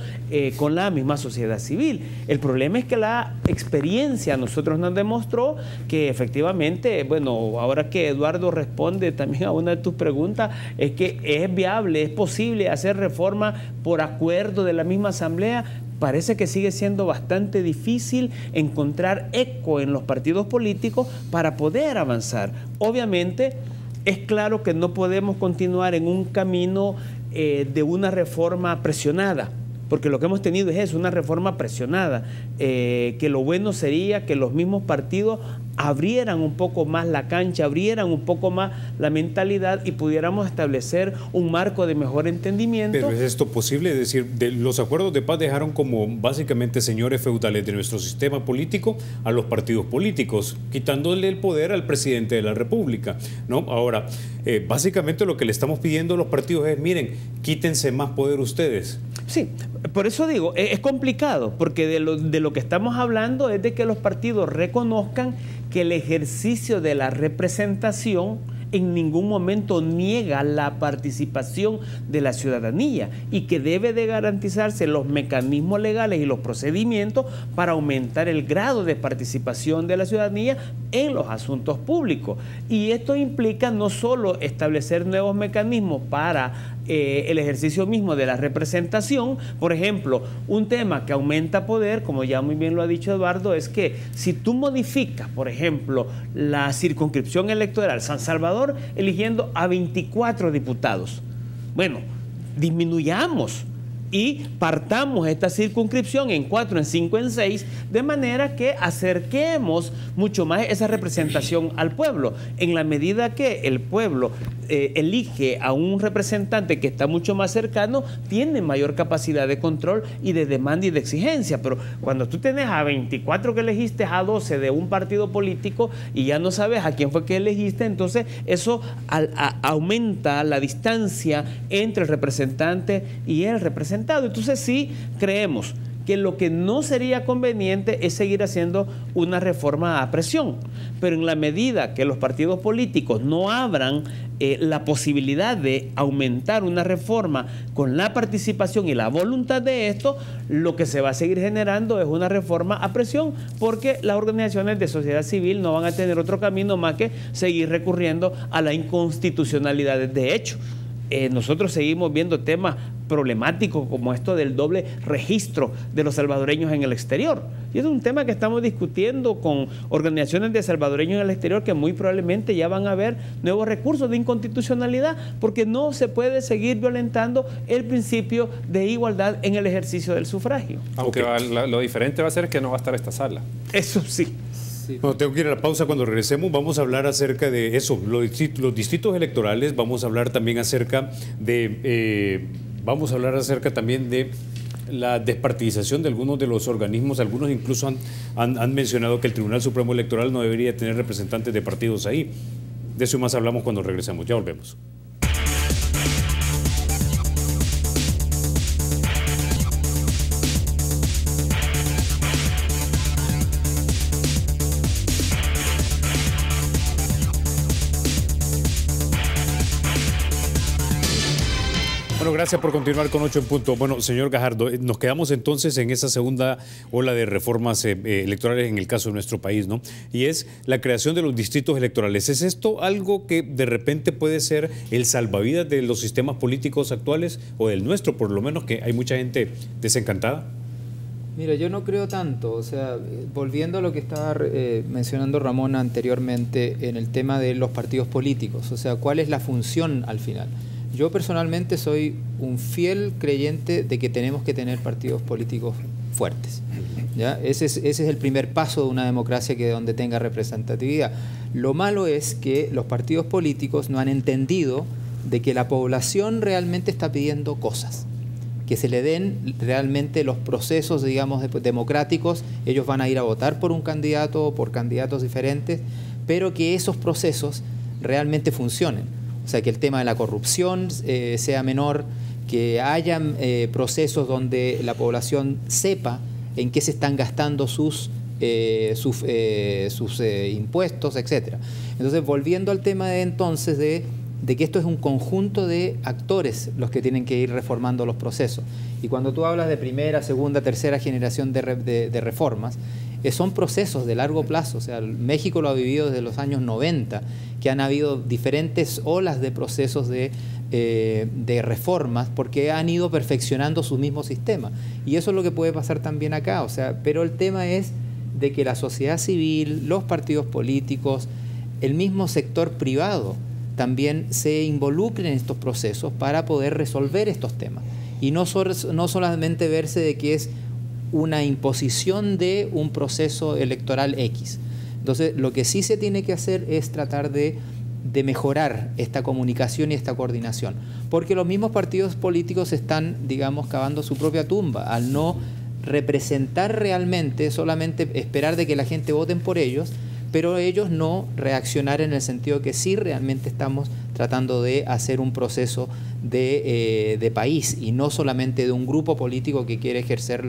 con la misma sociedad civil. El problema es que la experiencia a nosotros nos demostró que efectivamente, bueno, ahora que Eduardo responde también a una de tus preguntas, es que es viable, es posible hacer reforma por acuerdo de la misma Asamblea. Parece que sigue siendo bastante difícil encontrar eco en los partidos políticos para poder avanzar. Obviamente, es claro que no podemos continuar en un camino de una reforma presionada, porque lo que hemos tenido es eso, una reforma presionada, que lo bueno sería que los mismos partidos abrieran un poco más la cancha, abrieran un poco más la mentalidad y pudiéramos establecer un marco de mejor entendimiento. Pero ¿es esto posible? Es decir, los acuerdos de paz dejaron como básicamente señores feudales de nuestro sistema político a los partidos políticos, quitándole el poder al presidente de la República, ¿no? Ahora, básicamente lo que le estamos pidiendo a los partidos es, miren, quítense más poder ustedes. Sí, por eso digo, es complicado, porque de lo que estamos hablando es de que los partidos reconozcan que el ejercicio de la representación en ningún momento niega la participación de la ciudadanía y que debe de garantizarse los mecanismos legales y los procedimientos para aumentar el grado de participación de la ciudadanía en los asuntos públicos. Y esto implica no solo establecer nuevos mecanismos para el ejercicio mismo de la representación. Por ejemplo, un tema que aumenta poder, como ya muy bien lo ha dicho Eduardo, es que si tú modificas, por ejemplo, la circunscripción electoral, San Salvador eligiendo a 24 diputados, bueno, disminuyamos y partamos esta circunscripción en 4, en 5, en 6, de manera que acerquemos mucho más esa representación al pueblo. En la medida que el pueblo elige a un representante que está mucho más cercano, tiene mayor capacidad de control y de demanda y de exigencia. Pero cuando tú tienes a 24 que elegiste, a 12 de un partido político y ya no sabes a quién fue que elegiste, entonces eso aumenta la distancia entre el representante y el representante. Entonces sí creemos que lo que no sería conveniente es seguir haciendo una reforma a presión, pero en la medida que los partidos políticos no abran la posibilidad de aumentar una reforma con la participación y la voluntad de esto, lo que se va a seguir generando es una reforma a presión, porque las organizaciones de sociedad civil no van a tener otro camino más que seguir recurriendo a la inconstitucionalidad de hecho. Nosotros seguimos viendo temas problemáticos como esto del doble registro de los salvadoreños en el exterior. Y es un tema que estamos discutiendo con organizaciones de salvadoreños en el exterior que muy probablemente ya van a ver nuevos recursos de inconstitucionalidad, porque no se puede seguir violentando el principio de igualdad en el ejercicio del sufragio. Aunque lo diferente va a ser que no va a estar esta sala. Eso sí. Bueno, tengo que ir a la pausa. Cuando regresemos vamos a hablar acerca de eso, los distritos electorales. Vamos a hablar también acerca de la despartidización de algunos de los organismos. Algunos incluso han mencionado que el Tribunal Supremo Electoral no debería tener representantes de partidos ahí. De eso y más hablamos cuando regresemos. Ya volvemos. Bueno, Bueno, gracias por continuar con 8 en punto. Bueno, señor Gajardo, nos quedamos entonces en esa segunda ola de reformas electorales en el caso de nuestro país, ¿no? Y es la creación de los distritos electorales. ¿Es esto algo que de repente puede ser el salvavidas de los sistemas políticos actuales o del nuestro, por lo menos, que hay mucha gente desencantada? Mira, yo no creo tanto. O sea, volviendo a lo que estaba mencionando Ramón anteriormente en el tema de los partidos políticos, o sea, ¿cuál es la función al final? Yo personalmente soy un fiel creyente de que tenemos que tener partidos políticos fuertes, ¿ya? Ese es el primer paso de una democracia donde tenga representatividad. Lo malo es que los partidos políticos no han entendido de que la población realmente está pidiendo cosas, que se le den realmente los procesos, digamos, democráticos. Ellos van a ir a votar por un candidato o por candidatos diferentes, pero que esos procesos realmente funcionen. O sea, que el tema de la corrupción sea menor, que hayan procesos donde la población sepa en qué se están gastando sus impuestos, etc. Entonces, volviendo al tema de entonces de que esto es un conjunto de actores los que tienen que ir reformando los procesos. Y cuando tú hablas de primera, segunda, tercera generación de reformas, son procesos de largo plazo. O sea, México lo ha vivido desde los años 90, que han habido diferentes olas de procesos de reformas, porque han ido perfeccionando su mismo sistema. Y eso es lo que puede pasar también acá. O sea, pero el tema es de que la sociedad civil, los partidos políticos, el mismo sector privado también se involucren en estos procesos para poder resolver estos temas. Y no solamente verse de que es una imposición de un proceso electoral X. Entonces, lo que sí se tiene que hacer es tratar de mejorar esta comunicación y esta coordinación, porque los mismos partidos políticos están, digamos, cavando su propia tumba al no representar realmente, solamente esperar de que la gente vote por ellos, pero ellos no reaccionar en el sentido que sí realmente estamos tratando de hacer un proceso de país y no solamente de un grupo político que quiere ejercer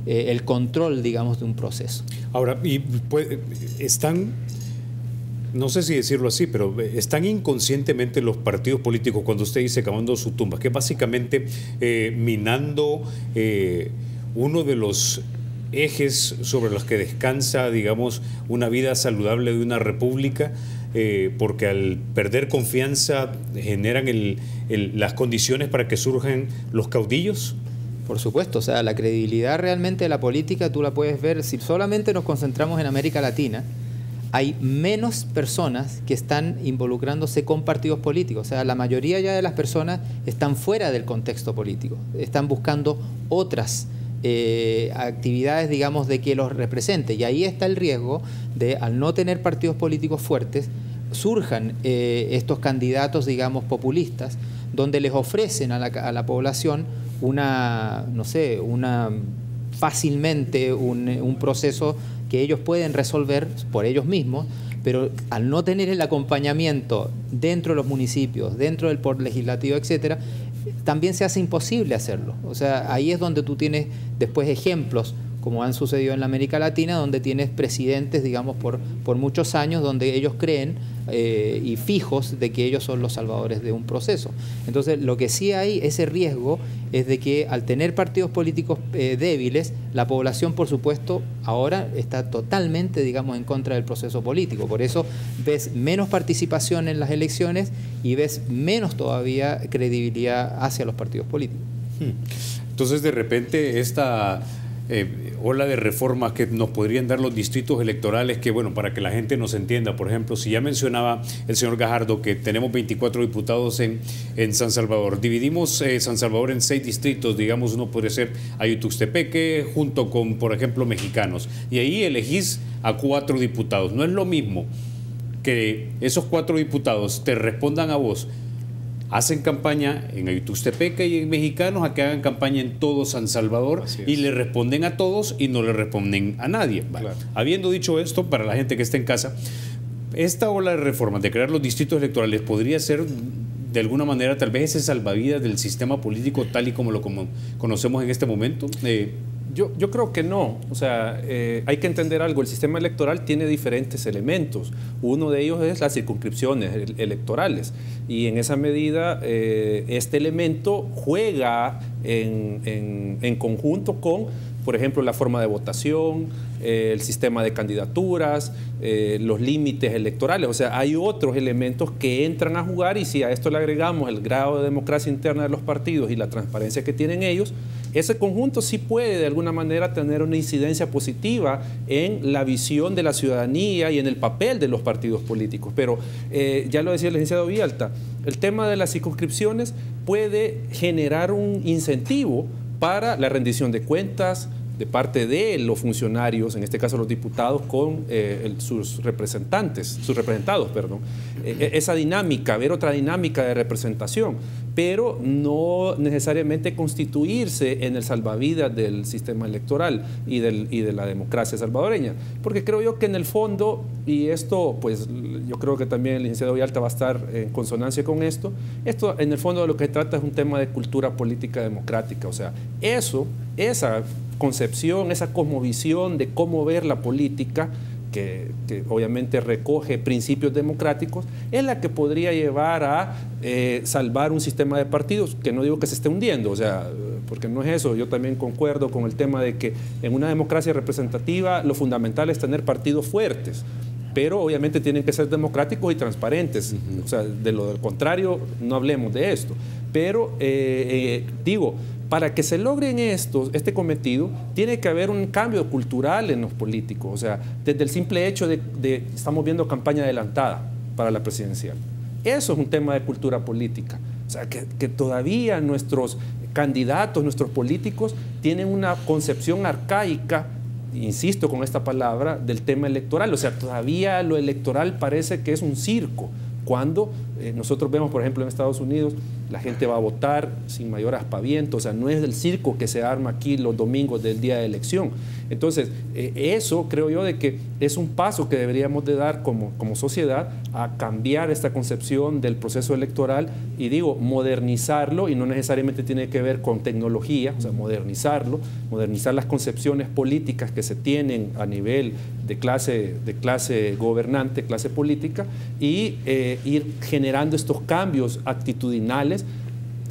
el control, digamos, de un proceso. Ahora, están, no sé si decirlo así, pero están inconscientemente los partidos políticos, cuando usted dice cavando su tumba, que es básicamente minando uno de los ejes sobre los que descansa, digamos, una vida saludable de una república, porque al perder confianza generan las condiciones para que surjan los caudillos. Por supuesto, o sea, la credibilidad realmente de la política tú la puedes ver, si solamente nos concentramos en América Latina, hay menos personas que están involucrándose con partidos políticos. O sea, la mayoría ya de las personas están fuera del contexto político, están buscando otras actividades, digamos, de que los represente, y ahí está el riesgo de, al no tener partidos políticos fuertes, surjan estos candidatos, digamos, populistas, donde les ofrecen a la población fácilmente un proceso que ellos pueden resolver por ellos mismos, pero al no tener el acompañamiento dentro de los municipios, dentro del poder legislativo, etcétera, también se hace imposible hacerlo. O sea, ahí es donde tú tienes después ejemplos, como han sucedido en la América Latina, donde tienes presidentes, digamos, por muchos años, donde ellos creen y fijos de que ellos son los salvadores de un proceso. Entonces, lo que sí hay, ese riesgo, es de que al tener partidos políticos débiles, la población, por supuesto, ahora está totalmente, digamos, en contra del proceso político. Por eso ves menos participación en las elecciones y ves menos todavía credibilidad hacia los partidos políticos. Entonces, de repente, esta ola de reformas que nos podrían dar los distritos electorales, que bueno, para que la gente nos entienda, por ejemplo, si ya mencionaba el señor Gajardo que tenemos 24 diputados en San Salvador, dividimos San Salvador en 6 distritos, digamos, uno puede ser Ayutuxtepeque junto con, por ejemplo, Mexicanos, y ahí elegís a 4 diputados. No es lo mismo que esos 4 diputados te respondan a vos, hacen campaña en Ayutuxtepeque y en Mexicanos, a que hagan campaña en todo San Salvador y le responden a todos y no le responden a nadie. Vale. Claro. Habiendo dicho esto, para la gente que está en casa, esta ola de reformas, de crear los distritos electorales, podría ser de alguna manera tal vez ese salvavidas del sistema político tal y como lo conocemos en este momento. Yo creo que no. O sea, hay que entender algo. El sistema electoral tiene diferentes elementos. Uno de ellos es las circunscripciones electorales. Y en esa medida, este elemento juega en conjunto con, por ejemplo, la forma de votación, el sistema de candidaturas, los límites electorales. O sea, hay otros elementos que entran a jugar, y si a esto le agregamos el grado de democracia interna de los partidos y la transparencia que tienen ellos, ese conjunto sí puede de alguna manera tener una incidencia positiva en la visión de la ciudadanía y en el papel de los partidos políticos. Pero ya lo decía el licenciado Villalta, el tema de las circunscripciones puede generar un incentivo para la rendición de cuentas de parte de los funcionarios, en este caso los diputados, con sus representados. Esa dinámica, ver otra dinámica de representación, pero no necesariamente constituirse en el salvavidas del sistema electoral y de la democracia salvadoreña. Porque creo yo que en el fondo, y esto pues yo creo que también el licenciado Villalta va a estar en consonancia con esto en el fondo de lo que trata es un tema de cultura política democrática. O sea, esa concepción, esa cosmovisión de cómo ver la política, que obviamente recoge principios democráticos, es la que podría llevar a salvar un sistema de partidos, que no digo que se esté hundiendo, o sea, porque no es eso. Yo también concuerdo con el tema de que en una democracia representativa lo fundamental es tener partidos fuertes, pero obviamente tienen que ser democráticos y transparentes. O sea, de lo contrario, no hablemos de esto. Pero, digo, para que se logren este cometido, tiene que haber un cambio cultural en los políticos. O sea, desde el simple hecho de estamos viendo campaña adelantada para la presidencial. Eso es un tema de cultura política. O sea, que todavía nuestros candidatos, nuestros políticos, tienen una concepción arcaica, insisto con esta palabra, del tema electoral. O sea, todavía lo electoral parece que es un circo. Cuando nosotros vemos, por ejemplo, en Estados Unidos, la gente va a votar sin mayor aspaviento. O sea, no es el circo que se arma aquí los domingos del día de elección. Entonces, eso creo yo de que es un paso que deberíamos de dar como sociedad a cambiar esta concepción del proceso electoral y digo, modernizarlo, y no necesariamente tiene que ver con tecnología, o sea, modernizarlo, modernizar las concepciones políticas que se tienen a nivel de clase gobernante, clase política, y ir generando estos cambios actitudinales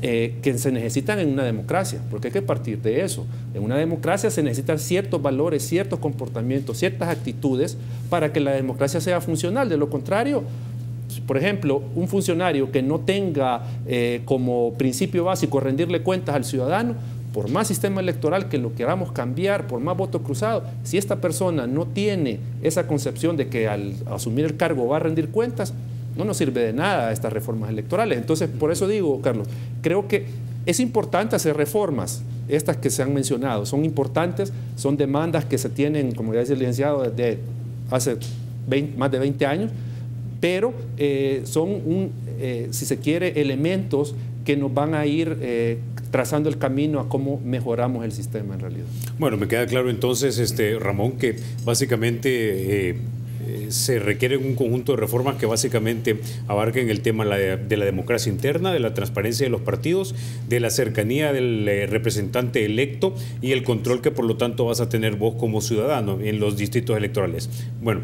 que se necesitan en una democracia, porque hay que partir de eso. En una democracia se necesitan ciertos valores, ciertos comportamientos, ciertas actitudes para que la democracia sea funcional. De lo contrario, por ejemplo, un funcionario que no tenga como principio básico rendirle cuentas al ciudadano, por más sistema electoral que lo queramos cambiar, por más voto cruzado, si esta persona no tiene esa concepción de que al asumir el cargo va a rendir cuentas, no nos sirve de nada estas reformas electorales. Entonces, por eso digo, Carlos, creo que es importante hacer reformas, estas que se han mencionado, son importantes, son demandas que se tienen, como ya dice el licenciado, desde hace más de 20 años, pero son, si se quiere, elementos que nos van a ir trazando el camino a cómo mejoramos el sistema en realidad. Bueno, me queda claro entonces, Ramón, que básicamente se requiere un conjunto de reformas que básicamente abarquen el tema de la democracia interna, de la transparencia de los partidos, de la cercanía del representante electo y el control que por lo tanto vas a tener vos como ciudadano en los distritos electorales. Bueno,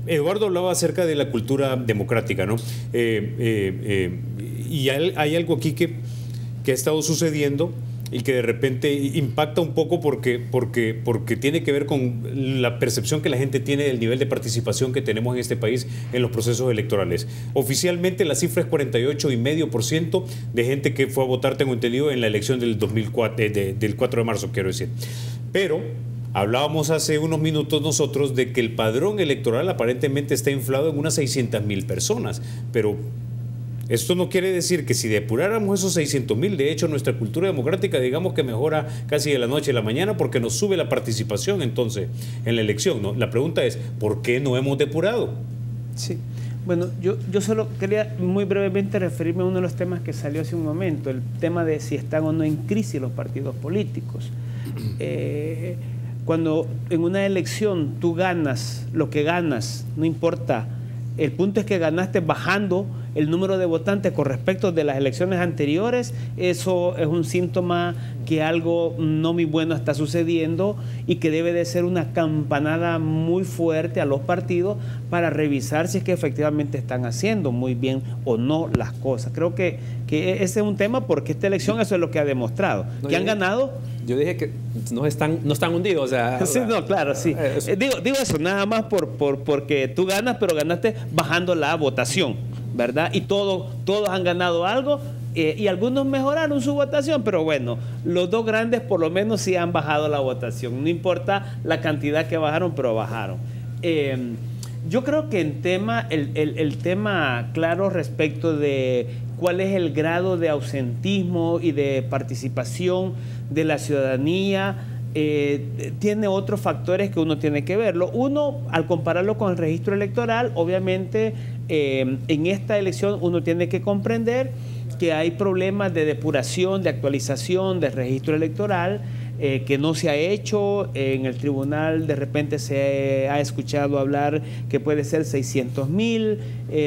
Eduardo hablaba acerca de la cultura democrática, ¿no? Y hay algo aquí que ha estado sucediendo y que de repente impacta un poco porque tiene que ver con la percepción que la gente tiene del nivel de participación que tenemos en este país en los procesos electorales. Oficialmente la cifra es 48,5% de gente que fue a votar, tengo entendido, en la elección del 4 de marzo, quiero decir. Pero hablábamos hace unos minutos nosotros de que el padrón electoral aparentemente está inflado en unas 600,000 personas, pero esto no quiere decir que si depuráramos esos 600,000, de hecho nuestra cultura democrática digamos que mejora casi de la noche a la mañana porque nos sube la participación entonces en la elección, ¿no? La pregunta es, ¿por qué no hemos depurado? Sí, bueno, yo solo quería muy brevemente referirme a uno de los temas que salió hace un momento, el tema de si están o no en crisis los partidos políticos. Cuando en una elección tú ganas lo que ganas, no importa, el punto es que ganaste bajando el número de votantes con respecto de las elecciones anteriores, eso es un síntoma que algo no muy bueno está sucediendo y que debe de ser una campanada muy fuerte a los partidos para revisar si es que efectivamente están haciendo muy bien o no las cosas. Creo que ese es un tema porque esta elección eso es lo que ha demostrado. No, que han ganado... Yo dije que no están hundidos, o sea... Sí, no, claro, sí. Digo eso nada más porque tú ganas, pero ganaste bajando la votación, ¿verdad? Y todos han ganado algo y algunos mejoraron su votación, pero bueno, los dos grandes por lo menos sí han bajado la votación. No importa la cantidad que bajaron, pero bajaron. Yo creo que el tema claro respecto de cuál es el grado de ausentismo y de participación de la ciudadanía tiene otros factores que uno tiene que verlo. Uno, al compararlo con el registro electoral, obviamente en esta elección uno tiene que comprender que hay problemas de depuración, de actualización del registro electoral, que no se ha hecho. En el tribunal de repente se ha escuchado hablar que puede ser 600,000,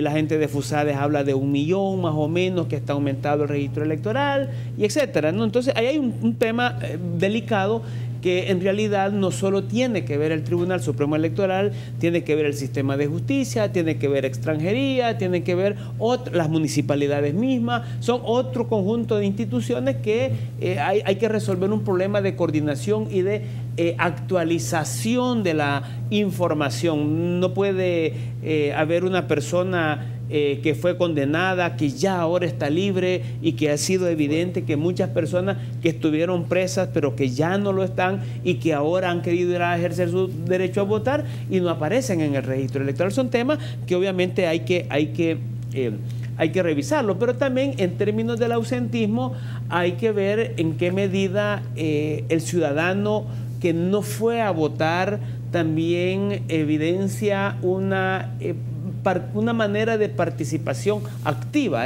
la gente de FUSADES habla de 1,000,000 más o menos, que está aumentado el registro electoral, y etcétera, ¿no? Entonces ahí hay un tema delicado que en realidad no solo tiene que ver el Tribunal Supremo Electoral, tiene que ver el sistema de justicia, tiene que ver extranjería, tiene que ver las municipalidades mismas, son otro conjunto de instituciones que hay que resolver un problema de coordinación y de actualización de la información. No puede haber una persona que fue condenada, que ya ahora está libre y que ha sido evidente que muchas personas que estuvieron presas pero que ya no lo están y que ahora han querido ir a ejercer su derecho a votar y no aparecen en el registro electoral. Son temas que obviamente hay que revisarlo, pero también en términos del ausentismo hay que ver en qué medida el ciudadano que no fue a votar también evidencia una manera de participación activa.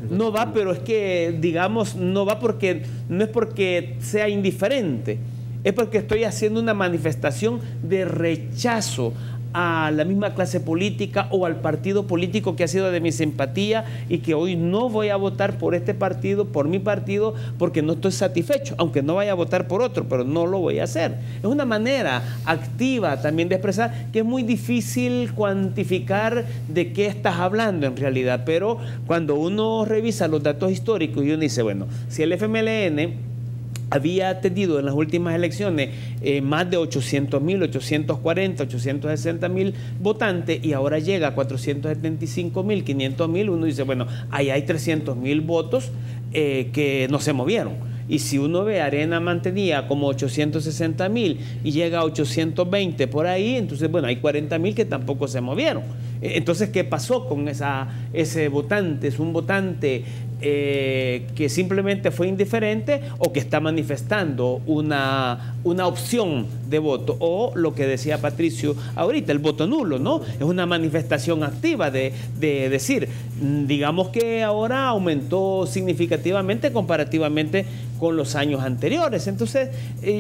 No va, pero es que, digamos, no va porque no es porque sea indiferente, es porque estoy haciendo una manifestación de rechazo a la misma clase política o al partido político que ha sido de mi simpatía y que hoy no voy a votar por este partido, por mi partido, porque no estoy satisfecho, aunque no vaya a votar por otro, pero no lo voy a hacer. Es una manera activa también de expresar que es muy difícil cuantificar de qué estás hablando en realidad, pero cuando uno revisa los datos históricos y uno dice, bueno, si el FMLN había tenido en las últimas elecciones más de 800,000, 840, 860,000 votantes y ahora llega a 475,000, 500,000, uno dice, bueno, ahí hay 300,000 votos que no se movieron. Y si uno ve, Arena mantenía como 860,000 y llega a 820 por ahí, entonces, bueno, hay 40,000 que tampoco se movieron. Entonces, ¿qué pasó con ese votante? ¿Es un votante que simplemente fue indiferente o que está manifestando una opción de voto? O lo que decía Patricio ahorita, el voto nulo, ¿no? Es una manifestación activa de decir, digamos que ahora aumentó significativamente comparativamente con los años anteriores. Entonces,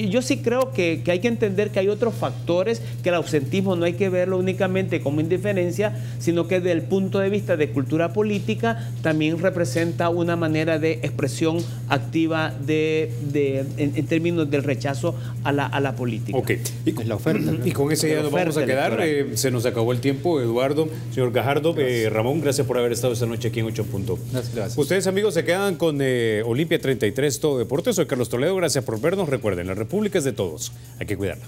yo sí creo que hay que entender que hay otros factores, que el ausentismo no hay que verlo únicamente como indiferencia, sino que desde el punto de vista de cultura política también representa una manera de expresión activa en términos del rechazo a la política. Ok. Es la oferta. Y con ese ya nos vamos a quedar. Se nos acabó el tiempo, Eduardo, señor Gajardo, Ramón, gracias por haber estado esta noche aquí en 8 Punto. Gracias. Ustedes, amigos, se quedan con Olimpia 33, Todo Deporte. Soy Carlos Toledo, gracias por vernos. Recuerden, la República es de todos. Hay que cuidarla.